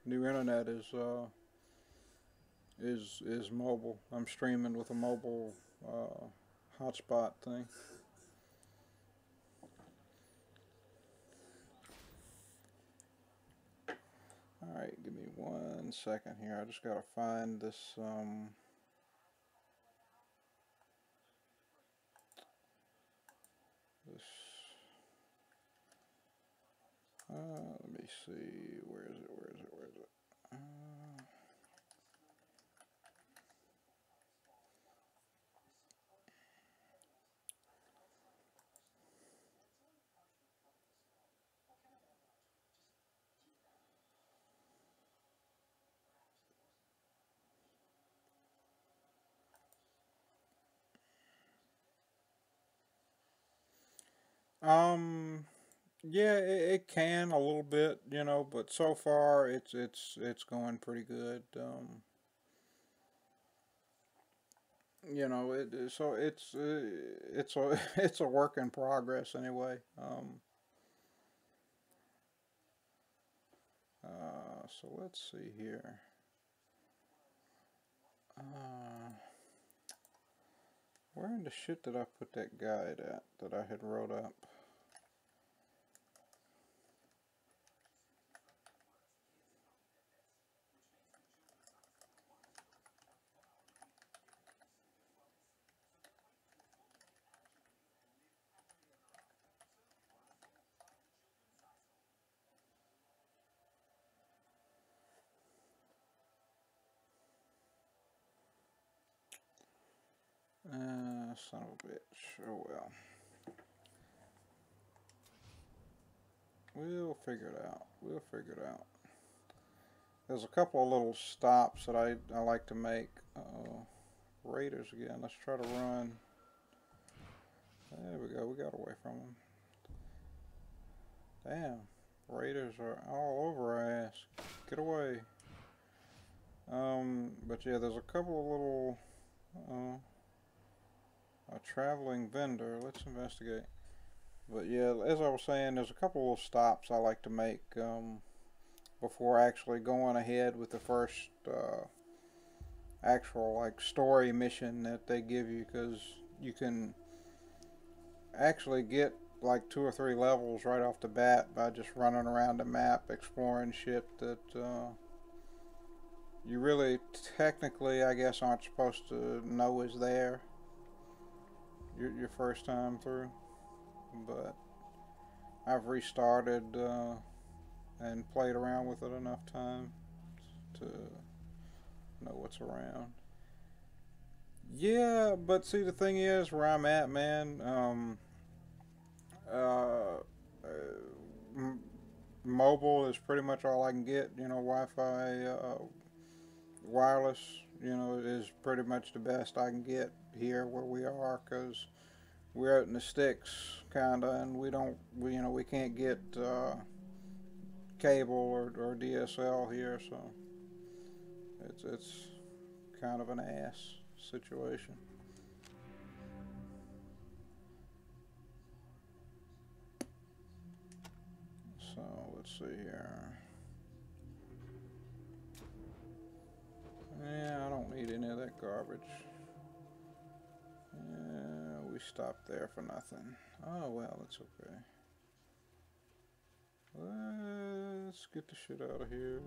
new internet is mobile. I'm streaming with a mobile hotspot thing. All right, give me 1 second here. I just gotta find this. Let me see. Where is it? Where is it? Where is it? Yeah, it can a little bit, you know, but so far it's going pretty good. You know, so it's a it's a work in progress anyway. So let's see here. Where in the shit did I put that guide at that I had wrote up? Son of a bitch. Oh well. We'll figure it out. We'll figure it out. There's a couple of little stops that I like to make. Raiders again. Let's try to run. There we go. We got away from them. Damn. Raiders are all over our ass. Get away. But yeah, there's a couple of little a traveling vendor. Let's investigate. But yeah, as I was saying, there's a couple of little stops I like to make before actually going ahead with the first actual like story mission that they give you, because you can actually get like 2 or 3 levels right off the bat by just running around the map exploring shit that you really technically, I guess, aren't supposed to know is there your first time through. But I've restarted and played around with it enough time to know what's around. Yeah, but see, the thing is, where I'm at, man, mobile is pretty much all I can get. You know, Wi-Fi, wireless, you know, is pretty much the best I can get here where we are, because we're out in the sticks, kinda, and we don't, you know, we can't get cable or DSL here, so it's kind of an ass situation. So let's see here. Yeah, I don't need any of that garbage. Yeah, we stopped there for nothing. Oh well, it's okay. Let's get the shit out of here.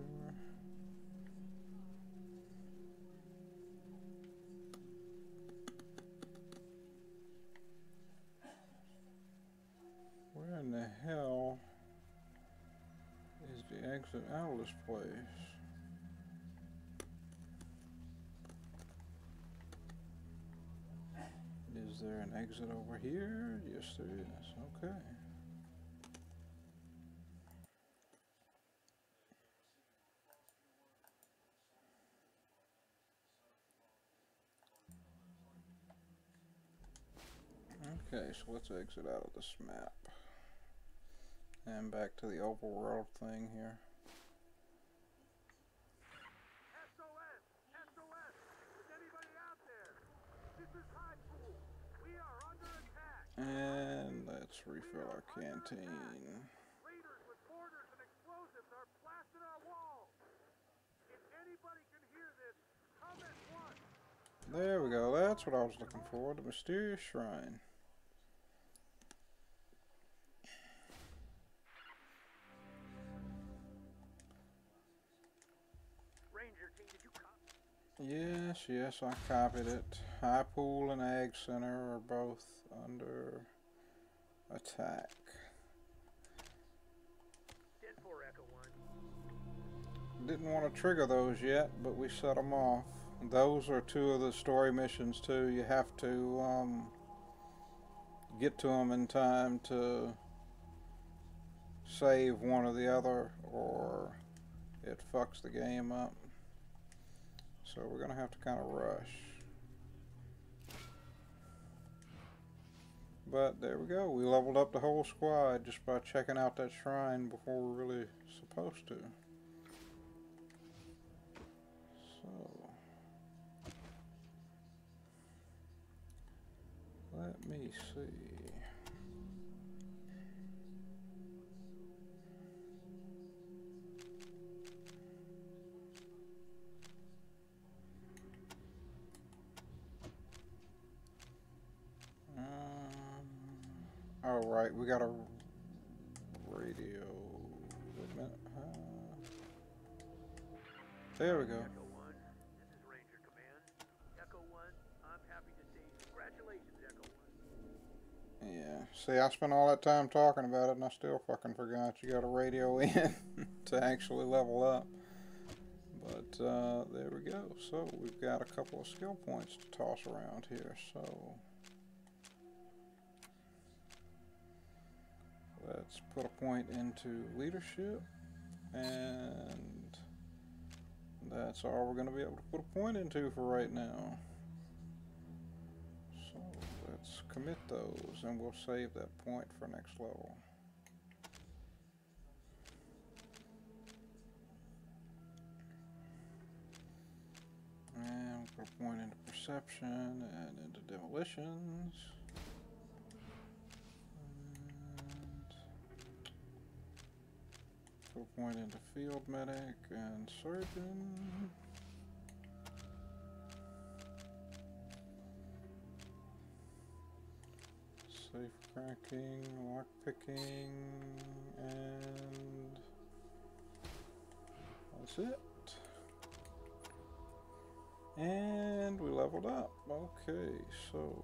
Where in the hell is the exit out of this place? Is there an exit over here? Yes, there is. Okay. Okay, so let's exit out of this map. And back to the overworld thing here. SOS! SOS! Is anybody out there? This is High Pool. We are under attack. And let's refill our canteen. Raiders with mortars and explosives are blasting our walls. If anybody can hear this, come at once. There we go. That's what I was looking for. The mysterious shrine. Ranger team, did you copy? Yes, I copied it. High Pool and Ag Center are both under attack. 10-4 Echo 1. Didn't want to trigger those yet, but we set them off. Those are two of the story missions too. You have to get to them in time to save one or the other, or it fucks the game up. So we're gonna have to kind of rush. But there we go. We leveled up the whole squad just by checking out that shrine before we're really supposed to. So let me see. Oh right, we got a radio. Wait a minute. There we go. Echo 1, this is Ranger Command. Echo 1, I'm happy to say congratulations, Echo 1. Yeah. See, I spent all that time talking about it and I still fucking forgot. You got a radio in to actually level up. But there we go. So we've got a couple of skill points to toss around here. So let's put a point into leadership, and that's all we're going to be able to put a point into for right now. So let's commit those and we'll save that point for next level. And we'll put a point into perception and into demolitions. Put a point into field medic and surgeon. Safe cracking, lock picking, and that's it. And we leveled up. Okay, so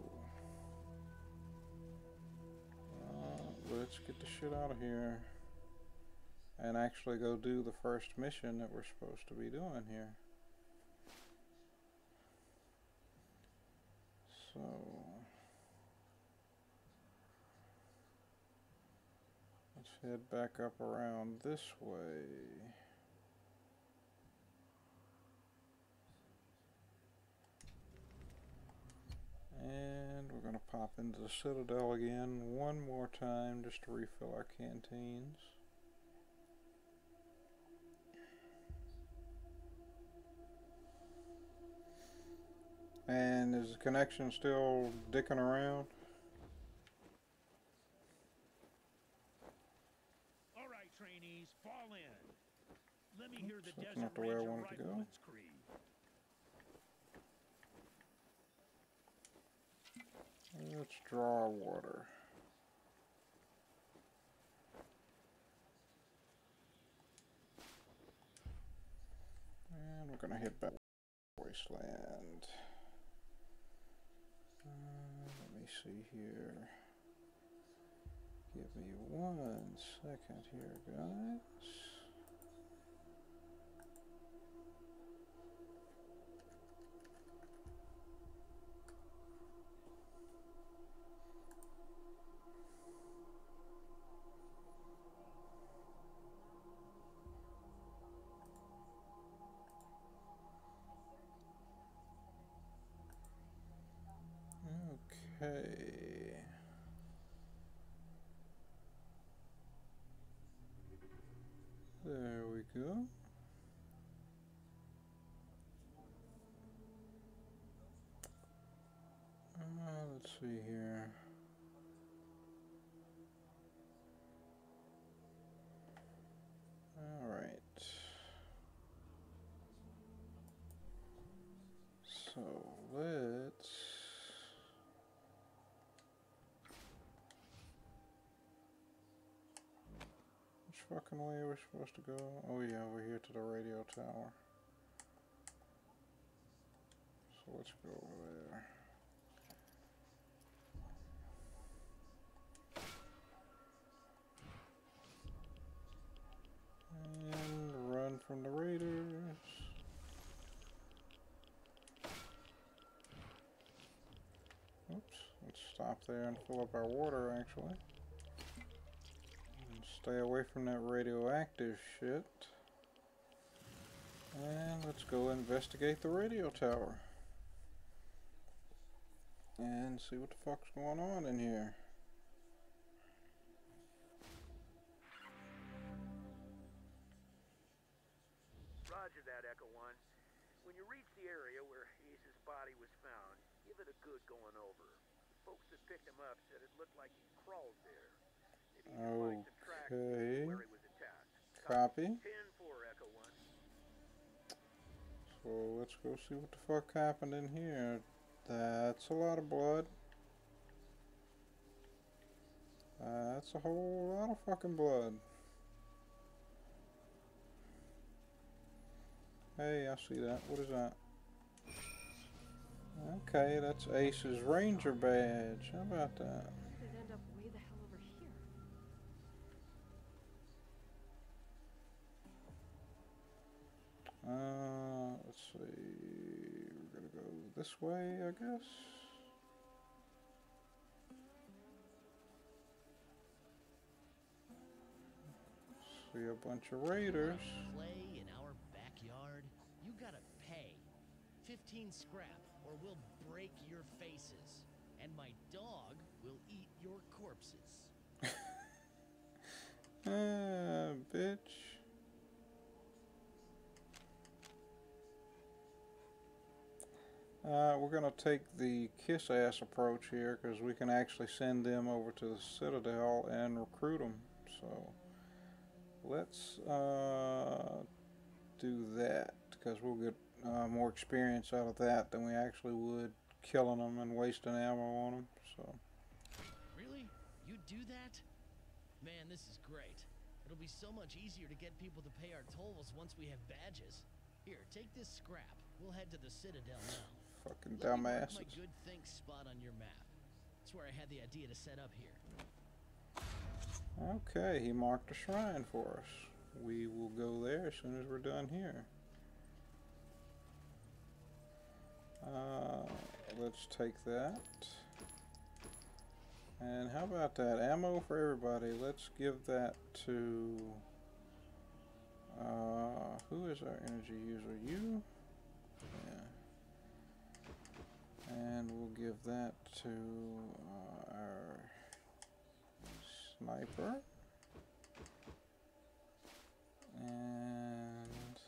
let's get the shit out of here and actually go do the first mission that we're supposed to be doing here. So let's head back up around this way. And we're going to pop into the Citadel again one more time just to refill our canteens. And is the connection still dicking around? All right, trainees, fall in. Let me hear the That's Desert not the way I Ranger wanted to go. Rifleman's creed. Let's draw water. And we're going to hit back Wasteland. Let me see here. Give me 1 second here, guys. Okay. There we go. Let's see here. All right. So let's. Which fucking way are we supposed to go? Oh yeah, over here to the radio tower. So let's go over there. And run from the raiders. Oops, let's stop there and fill up our water actually. And stay away from that radioactive shit. And let's go investigate the radio tower. And see what the fuck's going on in here. Roger that, Echo 1. When you reach the area where Ace's body was found, give it a good going over. The folks that picked him up said it looked like he crawled there. Maybe you can find some tracks Okay. where he was attacked. Copy. 10-4, Echo 1. So let's go see what the fuck happened in here. That's a lot of blood. That's a whole lot of fucking blood. Hey, I see that. What is that? Okay, that's Ace's Ranger badge. How about that? How did it end up way the hell over here? Let's see. We're gonna go this way, I guess. See a bunch of raiders. Play in our backyard? You gotta pay. 15 scrap, or we'll break your faces. And my dog will eat your corpses. Bitch. We're gonna take the kiss-ass approach here because we can actually send them over to the Citadel and recruit them. So let's do that because we'll get more experience out of that than we actually would killing them and wasting ammo on them. So. Really? You do that? Man, this is great. It'll be so much easier to get people to pay our tolls once we have badges. Here, take this scrap. We'll head to the Citadel now. Fucking Let me mark dumbasses. my good think spot on your map. That's where I had the idea to set up here. Okay, he marked a shrine for us. We will go there as soon as we're done here. Let's take that. And how about that? Ammo for everybody. Let's give that to... who is our energy user? You? Yeah. And we'll give that to our sniper. And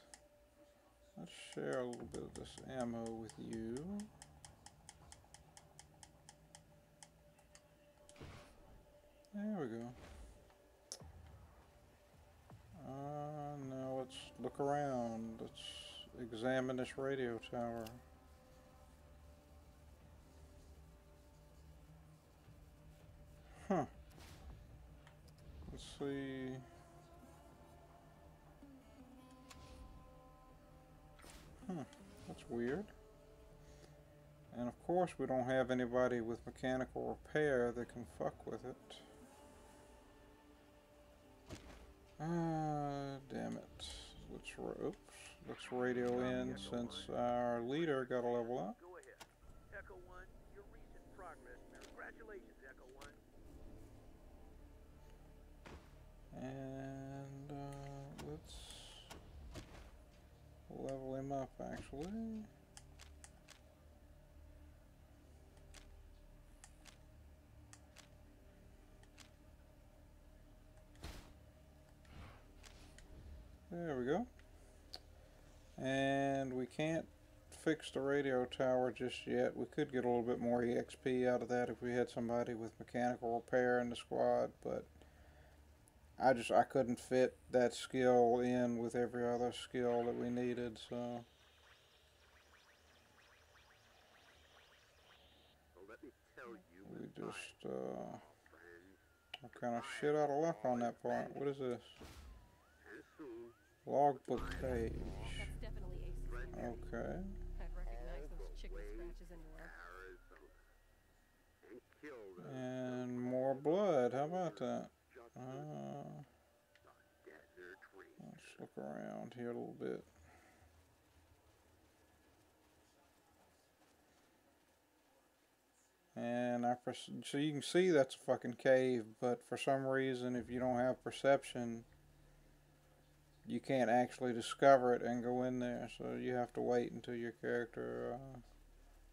let's share a little bit of this ammo with you. There we go. Now let's look around. Let's examine this radio tower. Huh. Let's see. That's weird. And of course we don't have anybody with mechanical repair that can fuck with it. Damn it. Let's radio in since our leader got a level up. Go ahead. Echo 1, your recent progress. Congratulations, Echo 1. And let's level him up actually. There we go. And we can't fix the radio tower just yet. We could get a little bit more EXP out of that if we had somebody with mechanical repair in the squad, but I couldn't fit that skill in with every other skill that we needed, so. Let me tell you, We just, I'm kind of shit out of luck on that part. What is this? Logbook page. That's definitely Ace's. Okay. I'd recognize those chicken scratches anywhere. And more blood. How about that? Let's look around here a little bit. And so you can see that's a fucking cave, but for some reason, if you don't have perception, you can't actually discover it and go in there. So you have to wait until your character,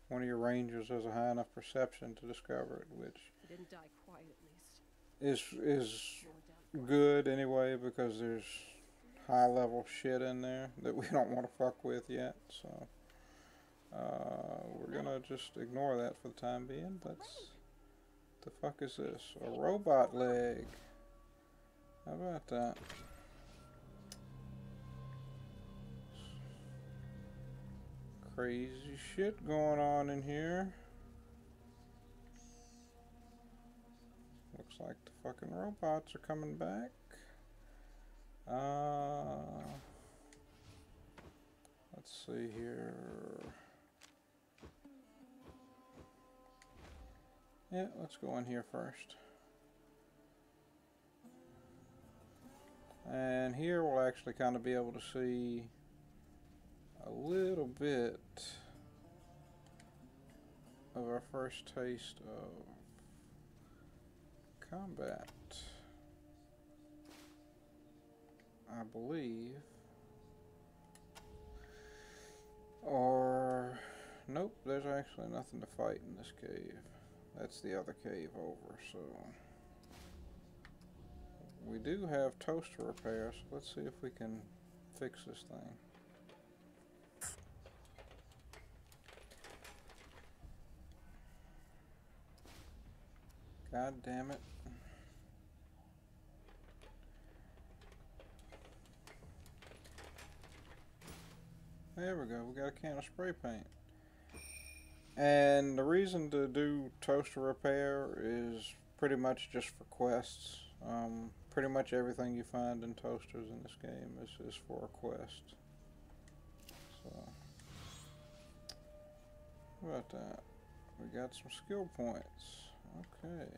one of your rangers, has a high enough perception to discover it, which He didn't die quiet, at least. is good anyway, because there's high level shit in there that we don't want to fuck with yet. So we're gonna just ignore that for the time being. The fuck is this? A robot leg. How about that? Crazy shit going on in here. Looks like the fucking robots are coming back. Let's see here. Yeah, let's go in here first. And here we'll actually kind of be able to see a little bit of our first taste of combat, I believe. Or nope, there's actually nothing to fight in this cave. That's the other cave over, so we do have toaster repair, so let's see if we can fix this thing. God damn it. There we go, we got a can of spray paint. And the reason to do toaster repair is pretty much just for quests. Pretty much everything you find in toasters in this game is for a quest. So, how about that? We got some skill points. Okay.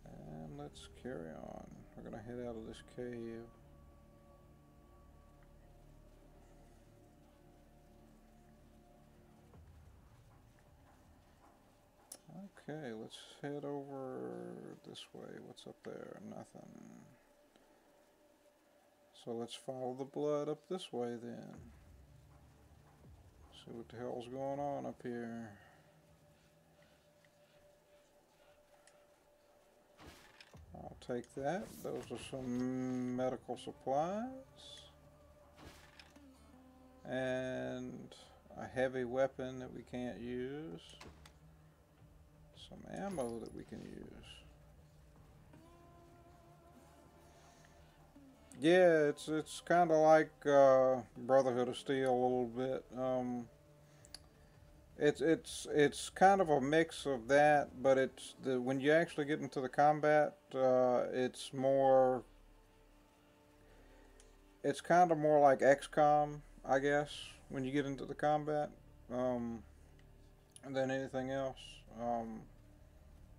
And let's carry on. We're gonna head out of this cave. Okay. Okay, let's head over this way. What's up there? Nothing. So let's follow the blood up this way then. See what the hell's going on up here. I'll take that. Those are some medical supplies. And a heavy weapon that we can't use. Some ammo that we can use. Yeah, it's kind of like Brotherhood of Steel a little bit. It's kind of a mix of that, but it's when you actually get into the combat, it's more. It's kind of more like XCOM, I guess, when you get into the combat, than anything else.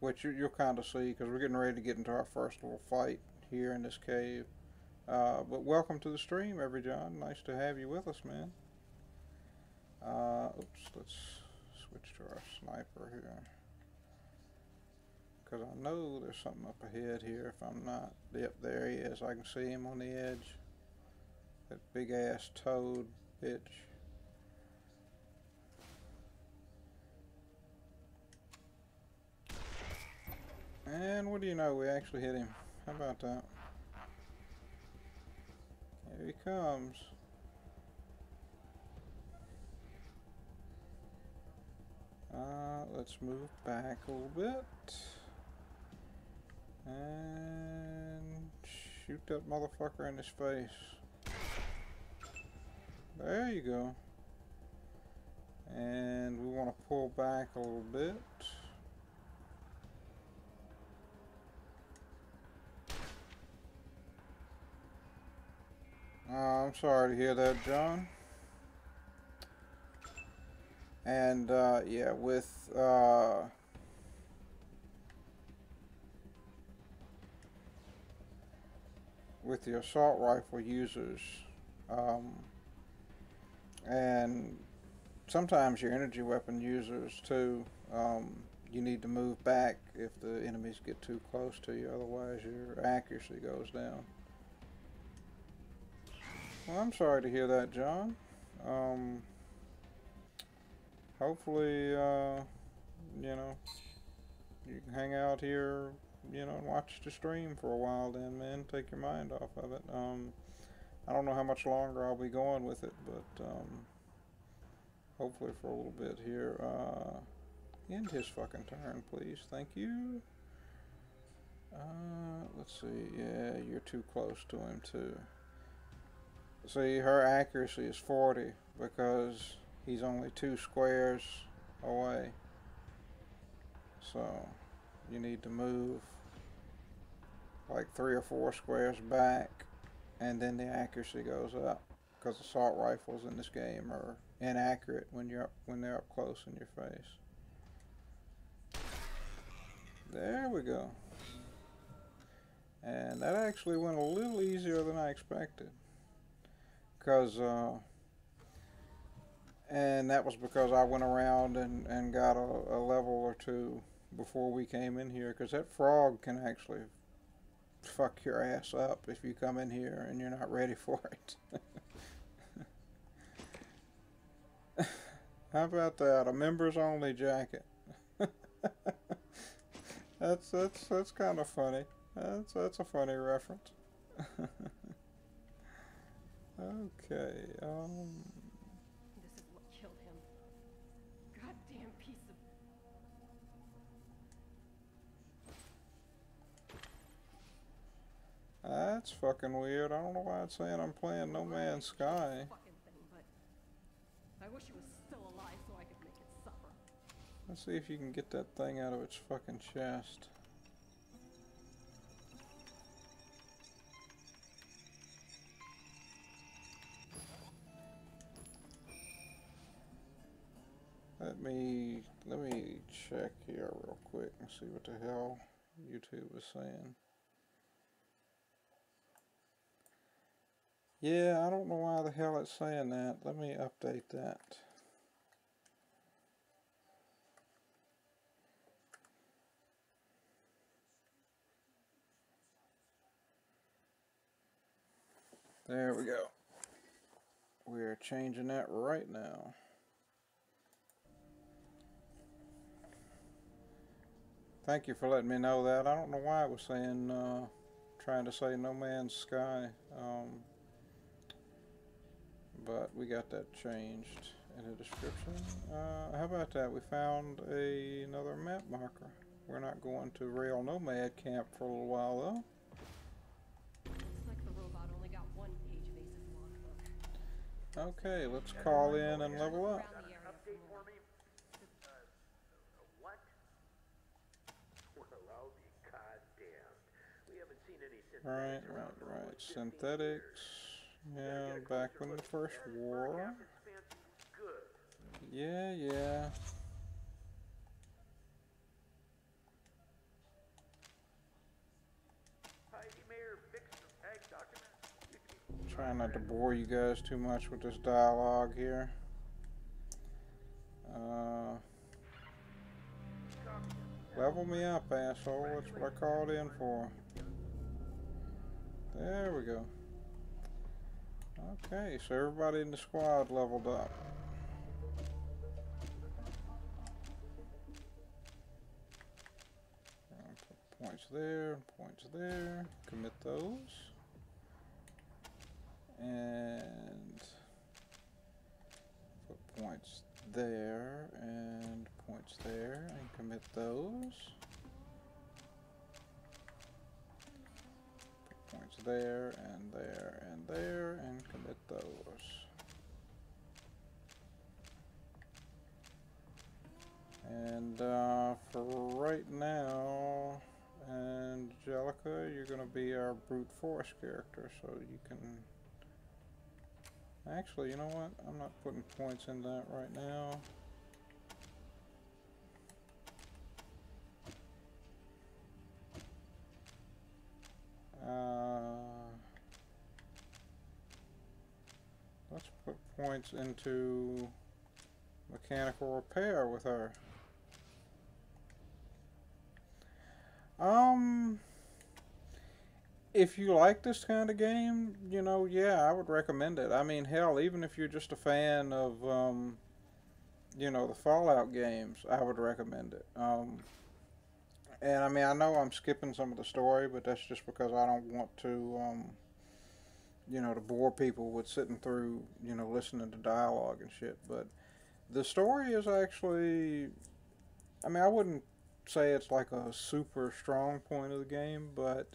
Which you'll kind of see because we're getting ready to get into our first little fight here in this cave. But welcome to the stream, John. Nice to have you with us, man. Oops, let's switch to our sniper here. Because I know there's something up ahead here if I'm not. Yep, there he is. I can see him on the edge. That big ass toad bitch. And what do you know? We actually hit him. How about that? Here he comes. Let's move back a little bit. And shoot that motherfucker in his face. There you go. And we want to pull back a little bit. I'm sorry to hear that, John. And yeah, with the assault rifle users, and sometimes your energy weapon users too, you need to move back if the enemies get too close to you, otherwise your accuracy goes down. Well, I'm sorry to hear that, John. Hopefully, you know, you can hang out here, you know, and watch the stream for a while then, man. Take your mind off of it. I don't know how much longer I'll be going with it, but hopefully for a little bit here. End his fucking turn, please. Thank you. Let's see. Yeah, you're too close to him, too. See, her accuracy is 40 because he's only 2 squares away. So, you need to move like 3 or 4 squares back, and then the accuracy goes up. Because assault rifles in this game are inaccurate when they're up close in your face. There we go. And that actually went a little easier than I expected. And that was because I went around and got a level or 2 before we came in here, because that frog can actually fuck your ass up if you come in here and you're not ready for it. How about that? A members only jacket. That's kind of funny. That's a funny reference. Okay, This is what killed him. Goddamn piece of... That's fucking weird. I don't know why it's saying I'm playing No Man's Sky. Fucking thing, but I wish it was still alive so I could make it suffer. Let's see if you can get that thing out of its fucking chest. Let me check here real quick and see what the hell YouTube is saying. Yeah, I don't know why the hell it's saying that. Let me update that. There we go. We're changing that right now. Thank you for letting me know that. I don't know why it was saying, trying to say No Man's Sky. But we got that changed in the description. How about that? We found another map marker. We're not going to Rail Nomad Camp for a little while though. Looks like the robot only got 1 page of Ace's logbook. Okay, let's call in and level up. Around the area Update for for me? What? Well, I'll be goddamned. We haven't seen any Right. Synthetics. Yeah, back in the first war. Yeah. Try not to bore you guys too much with this dialogue here. Level me up, asshole. That's what I called in for. There we go. Okay, so everybody in the squad leveled up. Put points there, commit those. And put points there and points there and commit those. Put points there and there and there and commit those. And for right now, Angelica, you're going to be our brute force character, so you can... Actually, you know what? I'm not putting points in that right now. Let's put points into mechanical repair with her. If you like this kind of game, you know, yeah, I would recommend it. I mean, hell, even if you're just a fan of, you know, the Fallout games, I would recommend it. And I mean, I know I'm skipping some of the story, but that's just because I don't want to, you know, to bore people with sitting through, you know, listening to dialogue and shit. But the story is actually, I mean, I wouldn't say it's like a super strong point of the game, but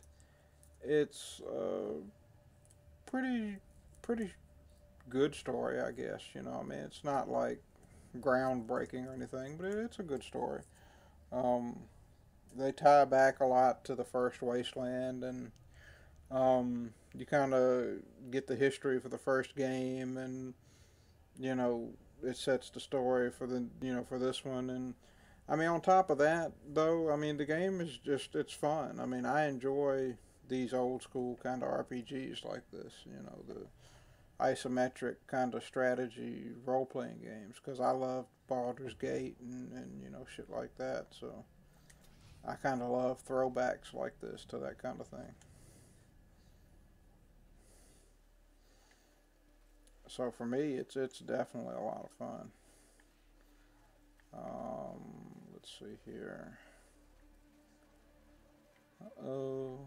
it's a pretty good story, I guess. You know, I mean, it's not like groundbreaking or anything, but it's a good story. They tie back a lot to the first Wasteland, and you kind of get the history for the first game, and you know, it sets the story for the, you know, for this one. And I mean, on top of that, though, I mean, the game is just, it's fun. I mean, I enjoy these old school kind of RPGs like this, you know, the isometric kind of strategy role-playing games, because I love Baldur's Gate and, you know, shit like that. So I kind of love throwbacks like this to that kind of thing. So for me, it's definitely a lot of fun. Let's see here. Uh-oh.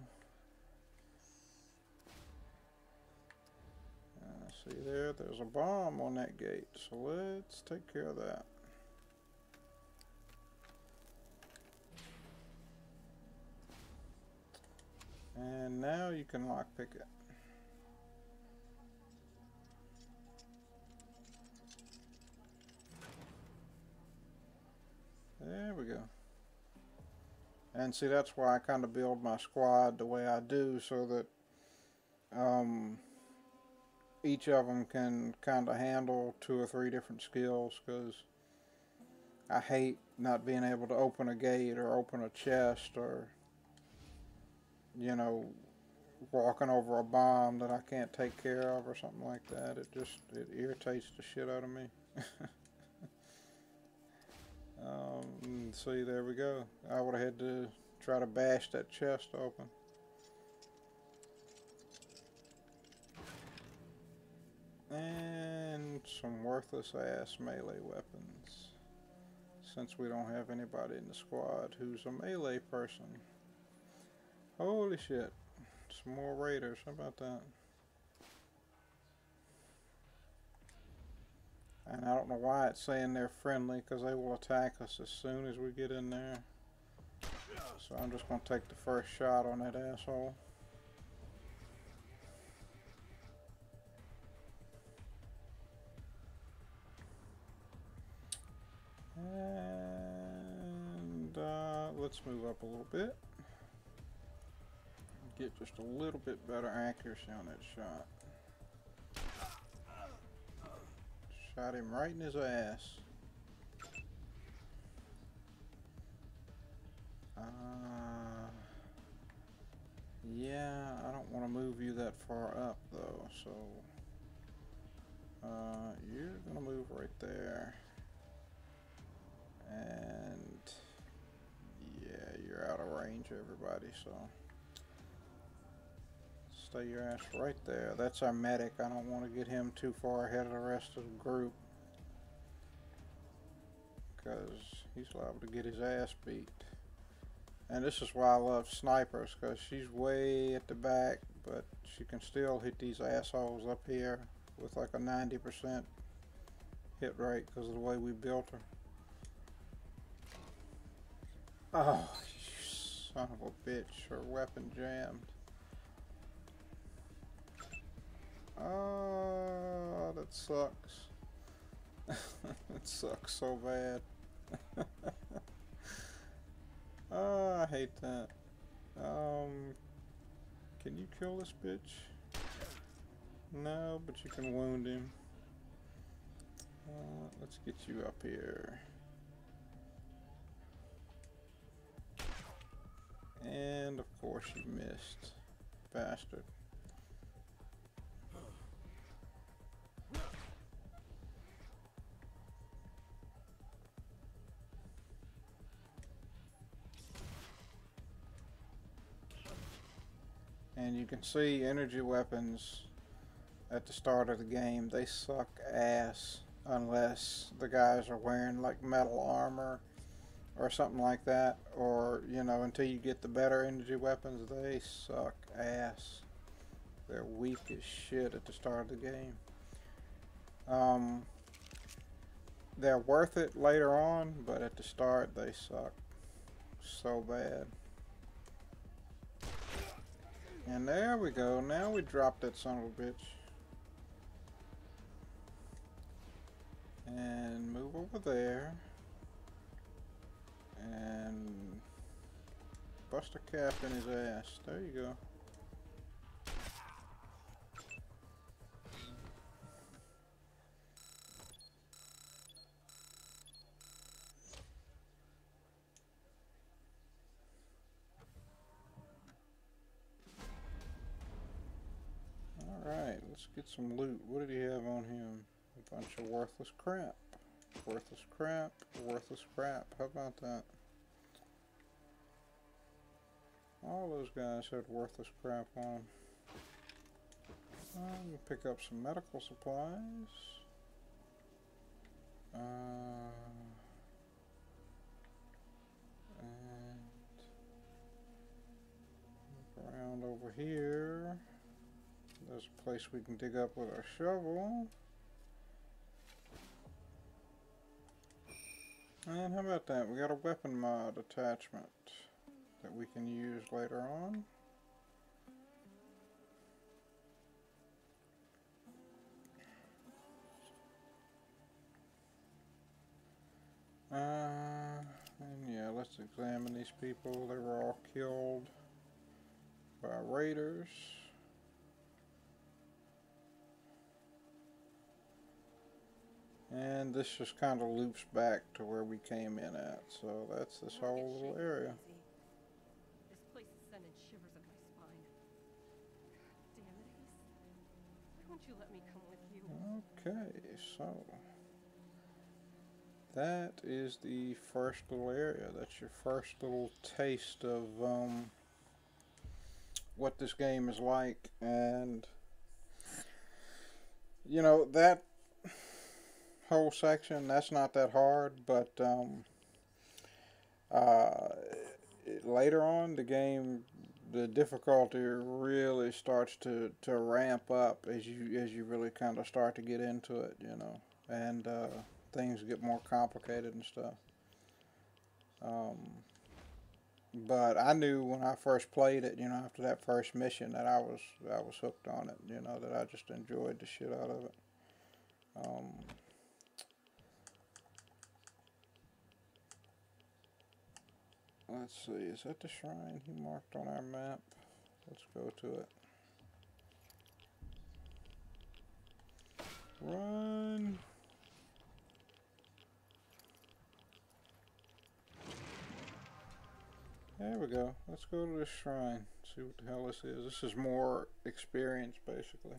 See there, there's a bomb on that gate, so let's take care of that. And now you can lockpick it. There we go. And see, that's why I kind of build my squad the way I do, so that each of them can kind of handle 2 or 3 different skills, because I hate not being able to open a gate or open a chest, or, you know, walking over a bomb that I can't take care of or something like that. It irritates the shit out of me. See, there we go. I would have had to try to bash that chest open. And some worthless ass melee weapons. Since we don't have anybody in the squad who's a melee person. Holy shit. Some more raiders. How about that? And I don't know why it's saying they're friendly, because they will attack us as soon as we get in there. So I'm just going to take the first shot on that asshole. And let's move up a little bit. Get just a little bit better accuracy on that shot. Shot him right in his ass. Yeah, I don't want to move you that far up though, so you're gonna move right there. And yeah, you're out of range, everybody, so stay your ass right there. That's our medic. I don't want to get him too far ahead of the rest of the group, because he's liable to get his ass beat. And this is why I love snipers, because she's way at the back, but she can still hit these assholes up here with like a 90% hit rate because of the way we built her. Oh, you son of a bitch, her weapon jammed. Oh, that sucks. It sucks so bad. Oh, I hate that. Can you kill this bitch? No, but you can wound him. Let's get you up here. And of course you missed. Bastard. And you can see energy weapons at the start of the game, they suck ass unless the guys are wearing like metal armor or something like that, or you know, until you get the better energy weapons, they suck ass. They're weak as shit at the start of the game. They're worth it later on, but at the start they suck so bad. And there we go. Now we dropped that son of a bitch. And move over there. And bust a cap in his ass. There you go. Alright, let's get some loot. What did he have on him? A bunch of worthless crap. Worthless crap. Worthless crap. How about that? All those guys had worthless crap on. You pick up some medical supplies. And look around over here. There's a place we can dig up with our shovel. And how about that? We got a weapon mod attachment that we can use later on. And yeah, let's examine these people. They were all killed by raiders. And this just kind of loops back to where we came in at. So that's this whole little area. This place is sending shivers up my spine. Damn it, Ace. Why won't you let me come with you? Okay, so that is the first little area. That's your first little taste of what this game is like. And You know, that whole section, that's not that hard, but uh, later on, the game, the difficulty really starts to ramp up as you really kind of start to get into it, you know, and things get more complicated and stuff. Um, but I knew when I first played it, you know, after that first mission, that I was hooked on it, you know, that I just enjoyed the shit out of it. Let's see, is that the shrine he marked on our map? Let's go to it. Run! There we go. Let's go to this shrine. See what the hell this is. This is more experience, basically.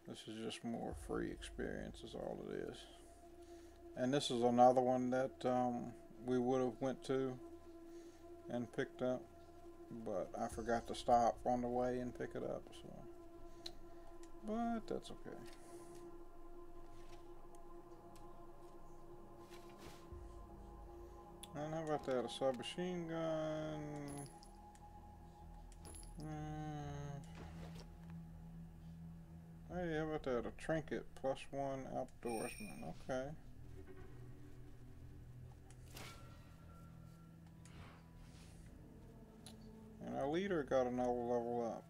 This is just more free experience is all it is. And this is another one that we would have went to and picked up. But I forgot to stop on the way and pick it up. So, but that's okay. And how about that? A submachine gun. Hey, how about that? A trinket +1 outdoorsman. Okay. And our leader got another level up.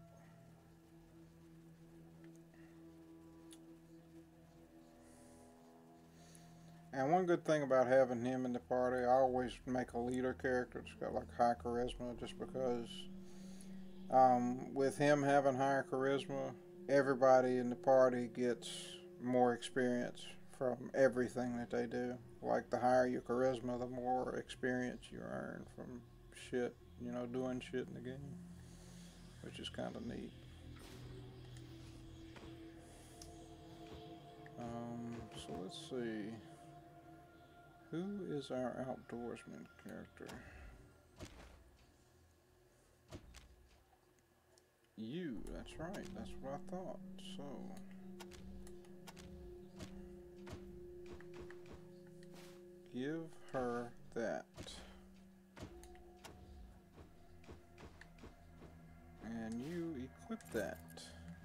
And one good thing about having him in the party, I always make a leader character that's got like high charisma, just because with him having higher charisma, everybody in the party gets more experience from everything that they do. Like the higher your charisma, the more experience you earn from shit, you know, doing shit in the game, which is kind of neat. So let's see. Who is our outdoorsman character? You, that's right, that's what I thought. So, give her that. And you equip that.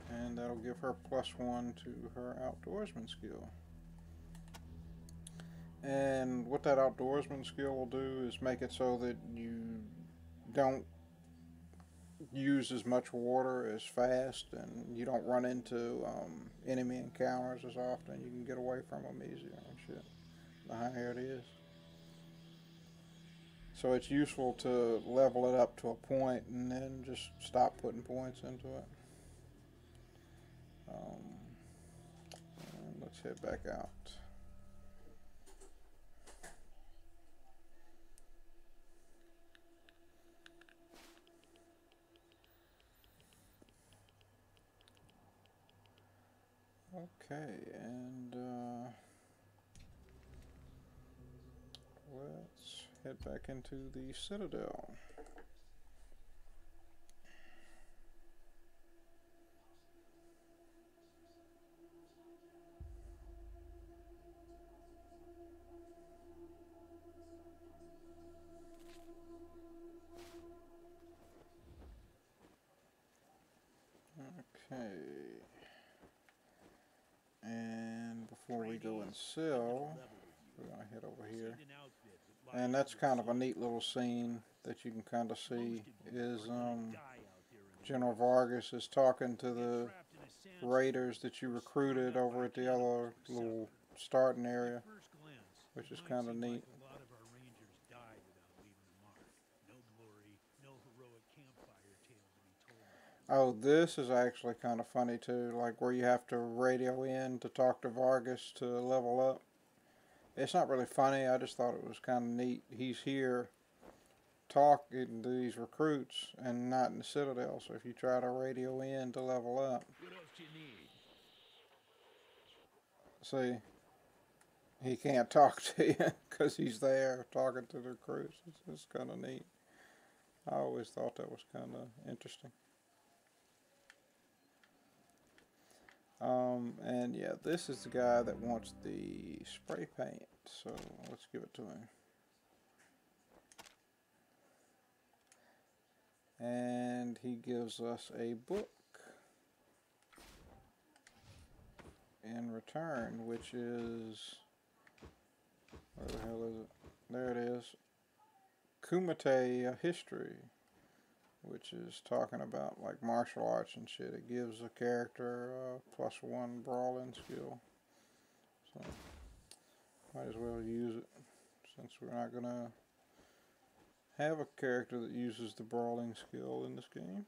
And that'll give her +1 to her outdoorsman skill. And what that outdoorsman skill will do is make it so that you don't use as much water as fast, and you don't run into enemy encounters as often. You can get away from them easier and shit, the higher it is. So it's useful to level it up to a point and then just stop putting points into it. And let's head back out. Okay, and let's head back into the Citadel. Okay. And before we go and sell, we're going to head over here. And that's kind of a neat little scene that you can kind of see is General Vargas is talking to the raiders that you recruited over at the other little starting area, which is kind of neat. Oh, this is actually kind of funny too, like where you have to radio in to talk to Vargas to level up. It's not really funny, I just thought it was kind of neat. He's here talking to these recruits and not in the Citadel, so if you try to radio in to level up. What else do you need? See, he can't talk to you because he's there talking to the recruits. It's kind of neat. I always thought that was kind of interesting. And yeah, this is the guy that wants the spray paint, so let's give it to him. And he gives us a book in return, which is, where the hell is it? There it is. Kumite History, which is talking about like martial arts and shit. It gives a character +1 brawling skill, so might as well use it since we're not gonna have a character that uses the brawling skill in this game.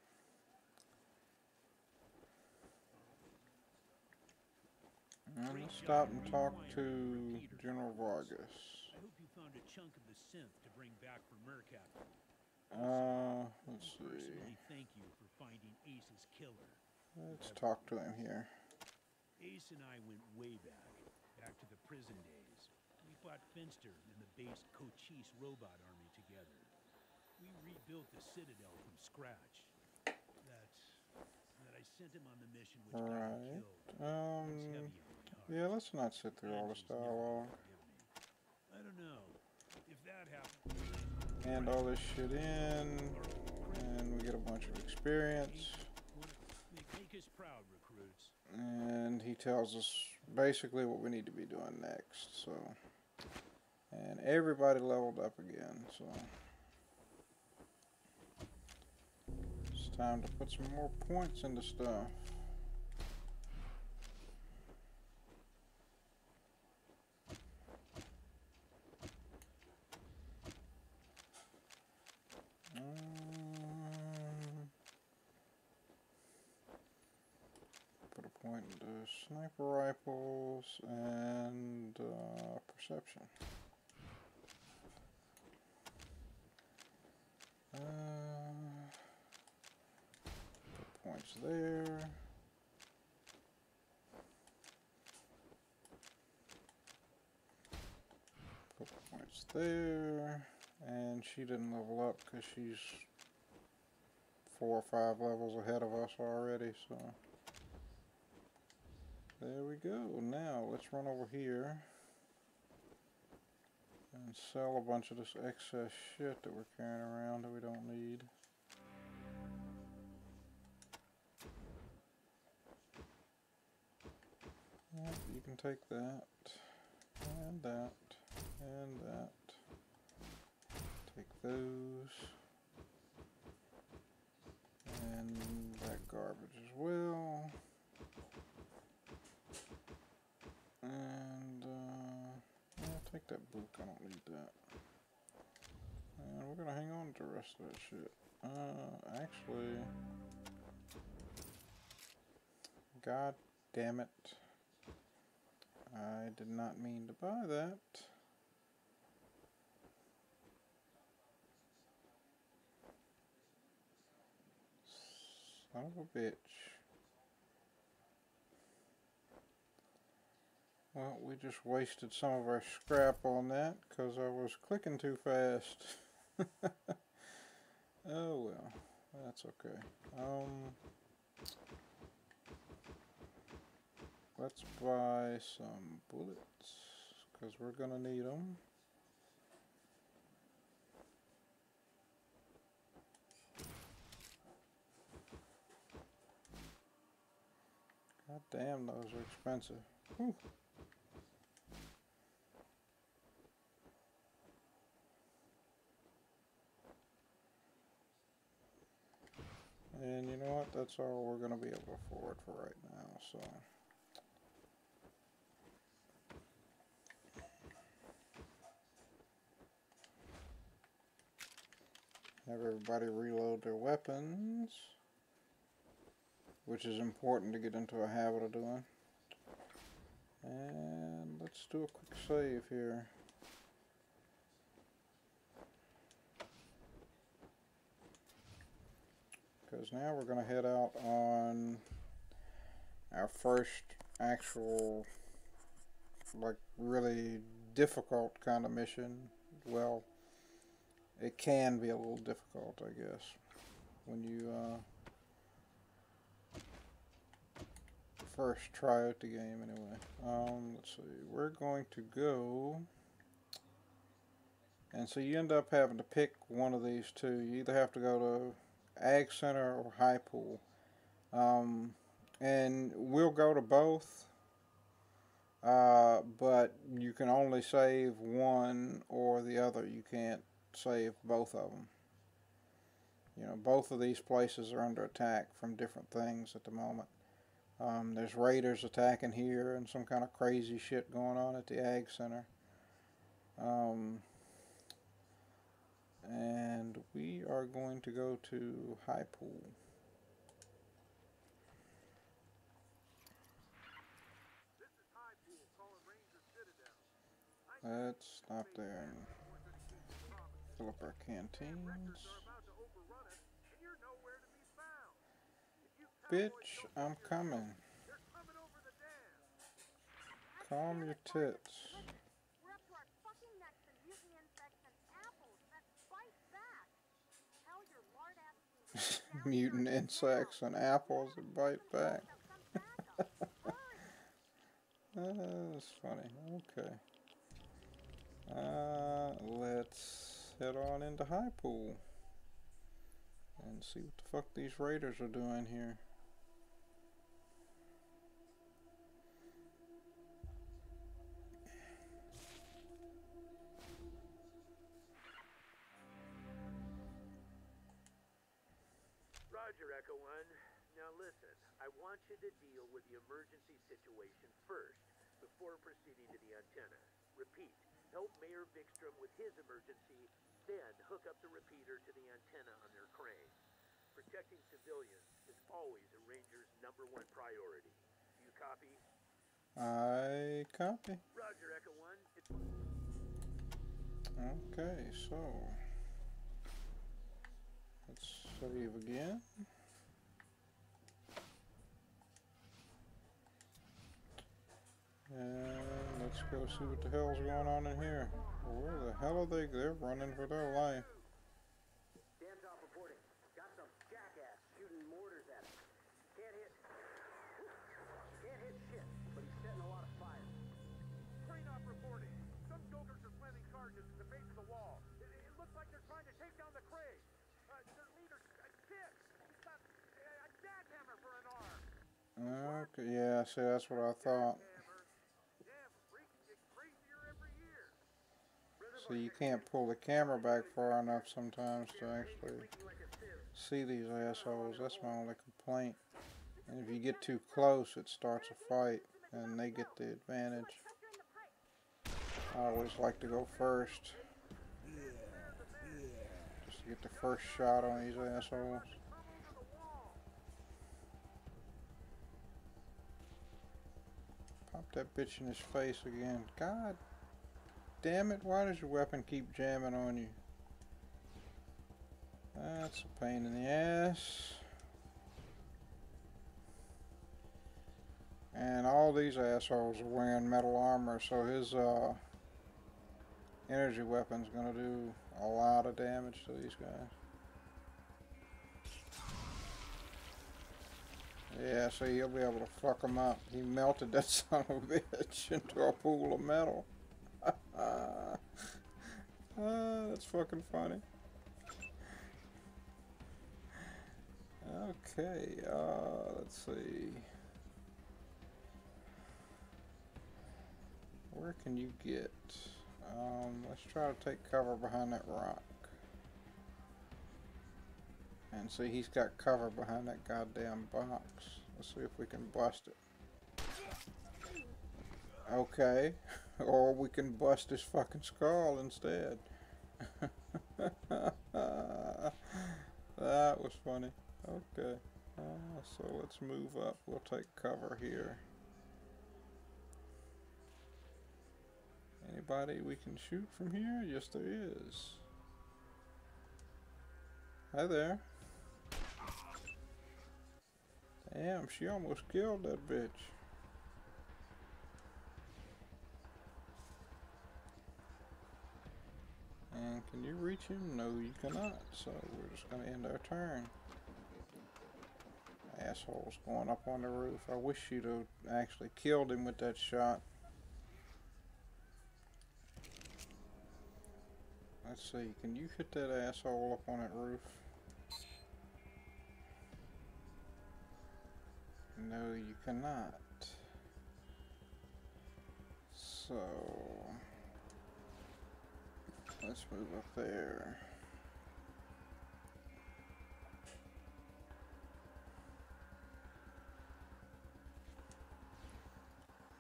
And let's stop and talk to General Vargas. I hope you found a chunk of the synth to bring back for Mercat. Let's see. Personally, thank you for finding Ace's killer. Let's talk to him here. Ace and I went way back to the prison days. We fought Finster and the base Cochise robot army together. We rebuilt the Citadel from scratch. That I sent him on the mission which got him killed. Yeah, let's not sit through all this dialogue. I don't know. If that happened. Hand all this shit in, and we get a bunch of experience. Make us proud, recruits. And he tells us basically what we need to be doing next, so. And everybody leveled up again, so. It's time to put some more points into stuff. Put a point into sniper rifles and perception. Put points there. Put points there. And she didn't level up because she's 4 or 5 levels ahead of us already, so. There we go. Now let's run over here and sell a bunch of this excess shit that we're carrying around that we don't need. Yep, you can take that, and that, and that. Take those, and that garbage as well. And yeah, take that book, I don't need that. And we're gonna hang on to the rest of that shit. Actually, god damn it, I did not mean to buy that. Son of a bitch. Well, we just wasted some of our scrap on that because I was clicking too fast. Oh well, that's okay. Let's buy some bullets because we're gonna need them. God damn, those are expensive. Whew. And you know what? That's all we're going to be able to afford for right now, so. Have everybody reload their weapons, which is important to get into a habit of doing. And let's do a quick save here. Because now we're going to head out on our first actual, like, really difficult kind of mission. Well, it can be a little difficult, I guess, when you first try out the game anyway. Let's see. We're going to go, and so you end up having to pick one of these two. You either have to go to Ag Center or High Pool. And we'll go to both, but you can only save one or the other. You can't save both of them. You know, both of these places are under attack from different things at the moment. There's raiders attacking here and some kind of crazy shit going on at the Ag Center. And we are going to go to High Pool. Let's stop there and fill up our canteens. Bitch, I'm coming. Calm your tits. We're up to our fucking necks in mutant insects and apples that bite back. Tell your lard ass Mutant insects and apples that bite back. That's funny. Okay. Let's head on into High Pool and see what the fuck these raiders are doing here. Roger, Echo One. Now listen, I want you to deal with the emergency situation first, before proceeding to the antenna. Repeat, help Mayor Vikstrom with his emergency, then hook up the repeater to the antenna on their crane. Protecting civilians is always a ranger's #1 priority. Do you copy? I copy. Roger, Echo One. Okay, so let's save again. And let's go see what the hell's going on in here. Where the hell are they? They're running for their life. Dan's off reporting. Got some jackass shooting mortars at us. Can't hit shit, but he's setting a lot of fire. Crane off reporting. Some jokers are planting charges at the base of the wall. It looks like they're trying to take down the crane. Their leader, Kip, he's got a jackhammer for an arm. Okay, yeah, see, that's what I thought. So you can't pull the camera back far enough sometimes to actually see these assholes. That's my only complaint. And if you get too close, it starts a fight, and they get the advantage. I always like to go first, just to get the first shot on these assholes. Pop that bitch in his face again. God damn it, why does your weapon keep jamming on you? That's a pain in the ass. And all these assholes are wearing metal armor, so his energy weapon's gonna do a lot of damage to these guys. Yeah, so you'll be able to fuck him up. He melted that son of a bitch into a pool of metal. That's fucking funny. Okay, let's see. Where can you get? Let's try to take cover behind that rock. And see, he's got cover behind that goddamn box. Let's see if we can bust it. Okay. Or we can bust his fucking skull instead. That was funny. Okay. So let's move up. We'll take cover here. Anybody we can shoot from here? Yes, there is. Hi there. Damn, she almost killed that bitch. And can you reach him? No, you cannot. So we're just going to end our turn. Asshole's going up on the roof. I wish you'd have actually killed him with that shot. Let's see, can you hit that asshole up on that roof? No, you cannot. So, let's move up there.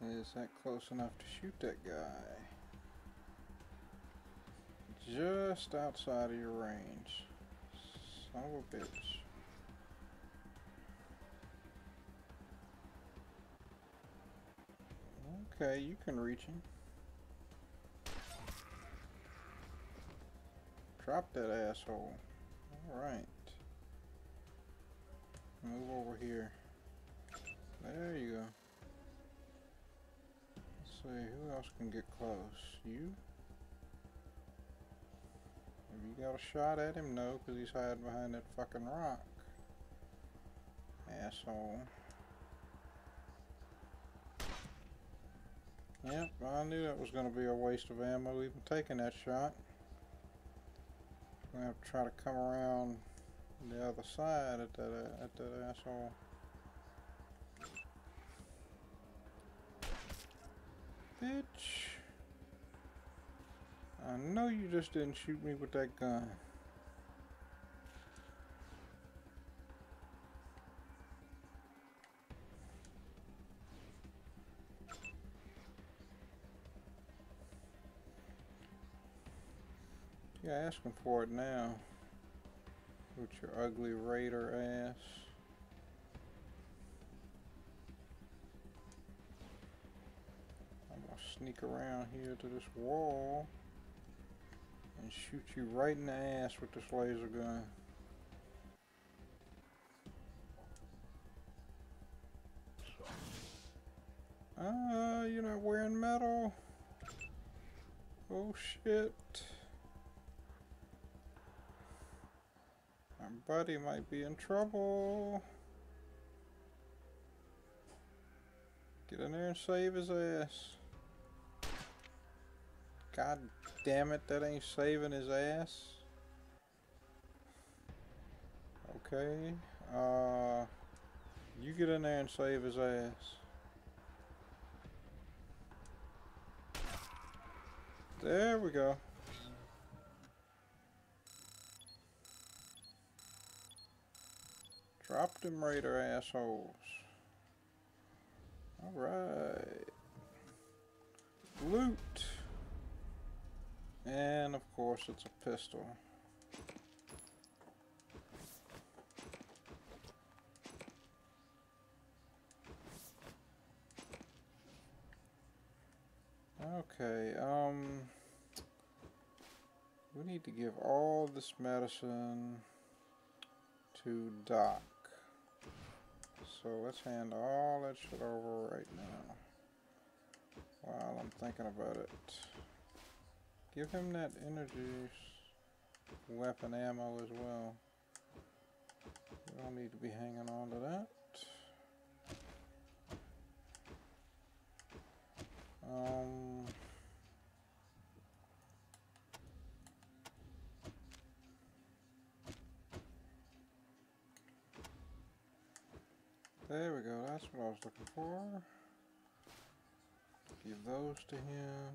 Is that close enough to shoot that guy? Just outside of your range. Son of a bitch. Okay, you can reach him. Drop that asshole. Alright. Move over here. There you go. Let's see, who else can get close? You? Have you got a shot at him? No, because he's hiding behind that fucking rock. Asshole. Yep, I knew that was going to be a waste of ammo even taking that shot. I'm going to have to try to come around the other side at that asshole. Bitch. I know you just didn't shoot me with that gun. You're asking for it now. With your ugly raider ass. I'm gonna sneak around here to this wall and shoot you right in the ass with this laser gun. You're not wearing metal? Oh shit. Our buddy might be in trouble. Get in there and save his ass. God damn it, that ain't saving his ass. Okay. You get in there and save his ass. There we go. Drop them raider assholes. Alright. Loot. And of course it's a pistol. Okay, we need to give all this medicine to Doc. So let's hand all that shit over right now. While I'm thinking about it. Give him that energy weapon ammo as well. We don't need to be hanging on to that. There we go, that's what I was looking for. Give those to him.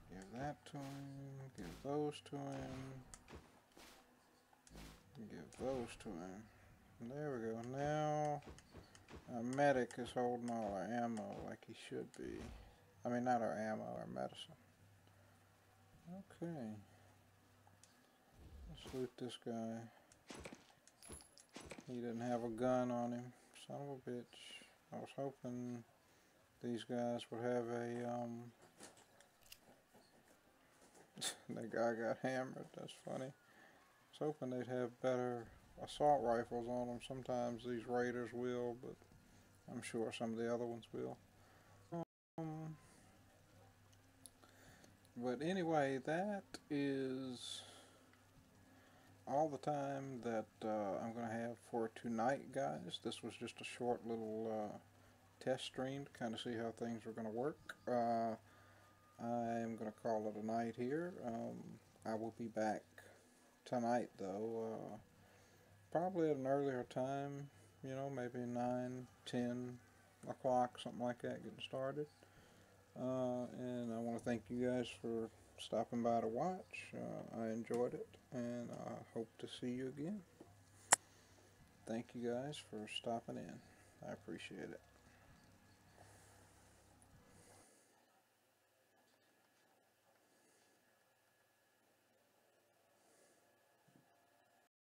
Give that to him. Give those to him. Give those to him. There we go. Now, our medic is holding all our ammo like he should be. I mean, not our ammo, our medicine. Okay. Let's loot this guy. He didn't have a gun on him. Son of a bitch. I was hoping these guys would have a, that guy got hammered. That's funny. I was hoping they'd have better assault rifles on them. Sometimes these raiders will, but I'm sure some of the other ones will. But anyway, that is all the time that I'm going to have for tonight, guys. This was just a short little test stream to kind of see how things are going to work. I'm going to call it a night here. I will be back tonight, though, probably at an earlier time, you know, maybe 9, 10 o'clock, something like that, getting started. And I want to thank you guys for stopping by to watch. I enjoyed it, and I hope to see you again. Thank you guys for stopping in. I appreciate it.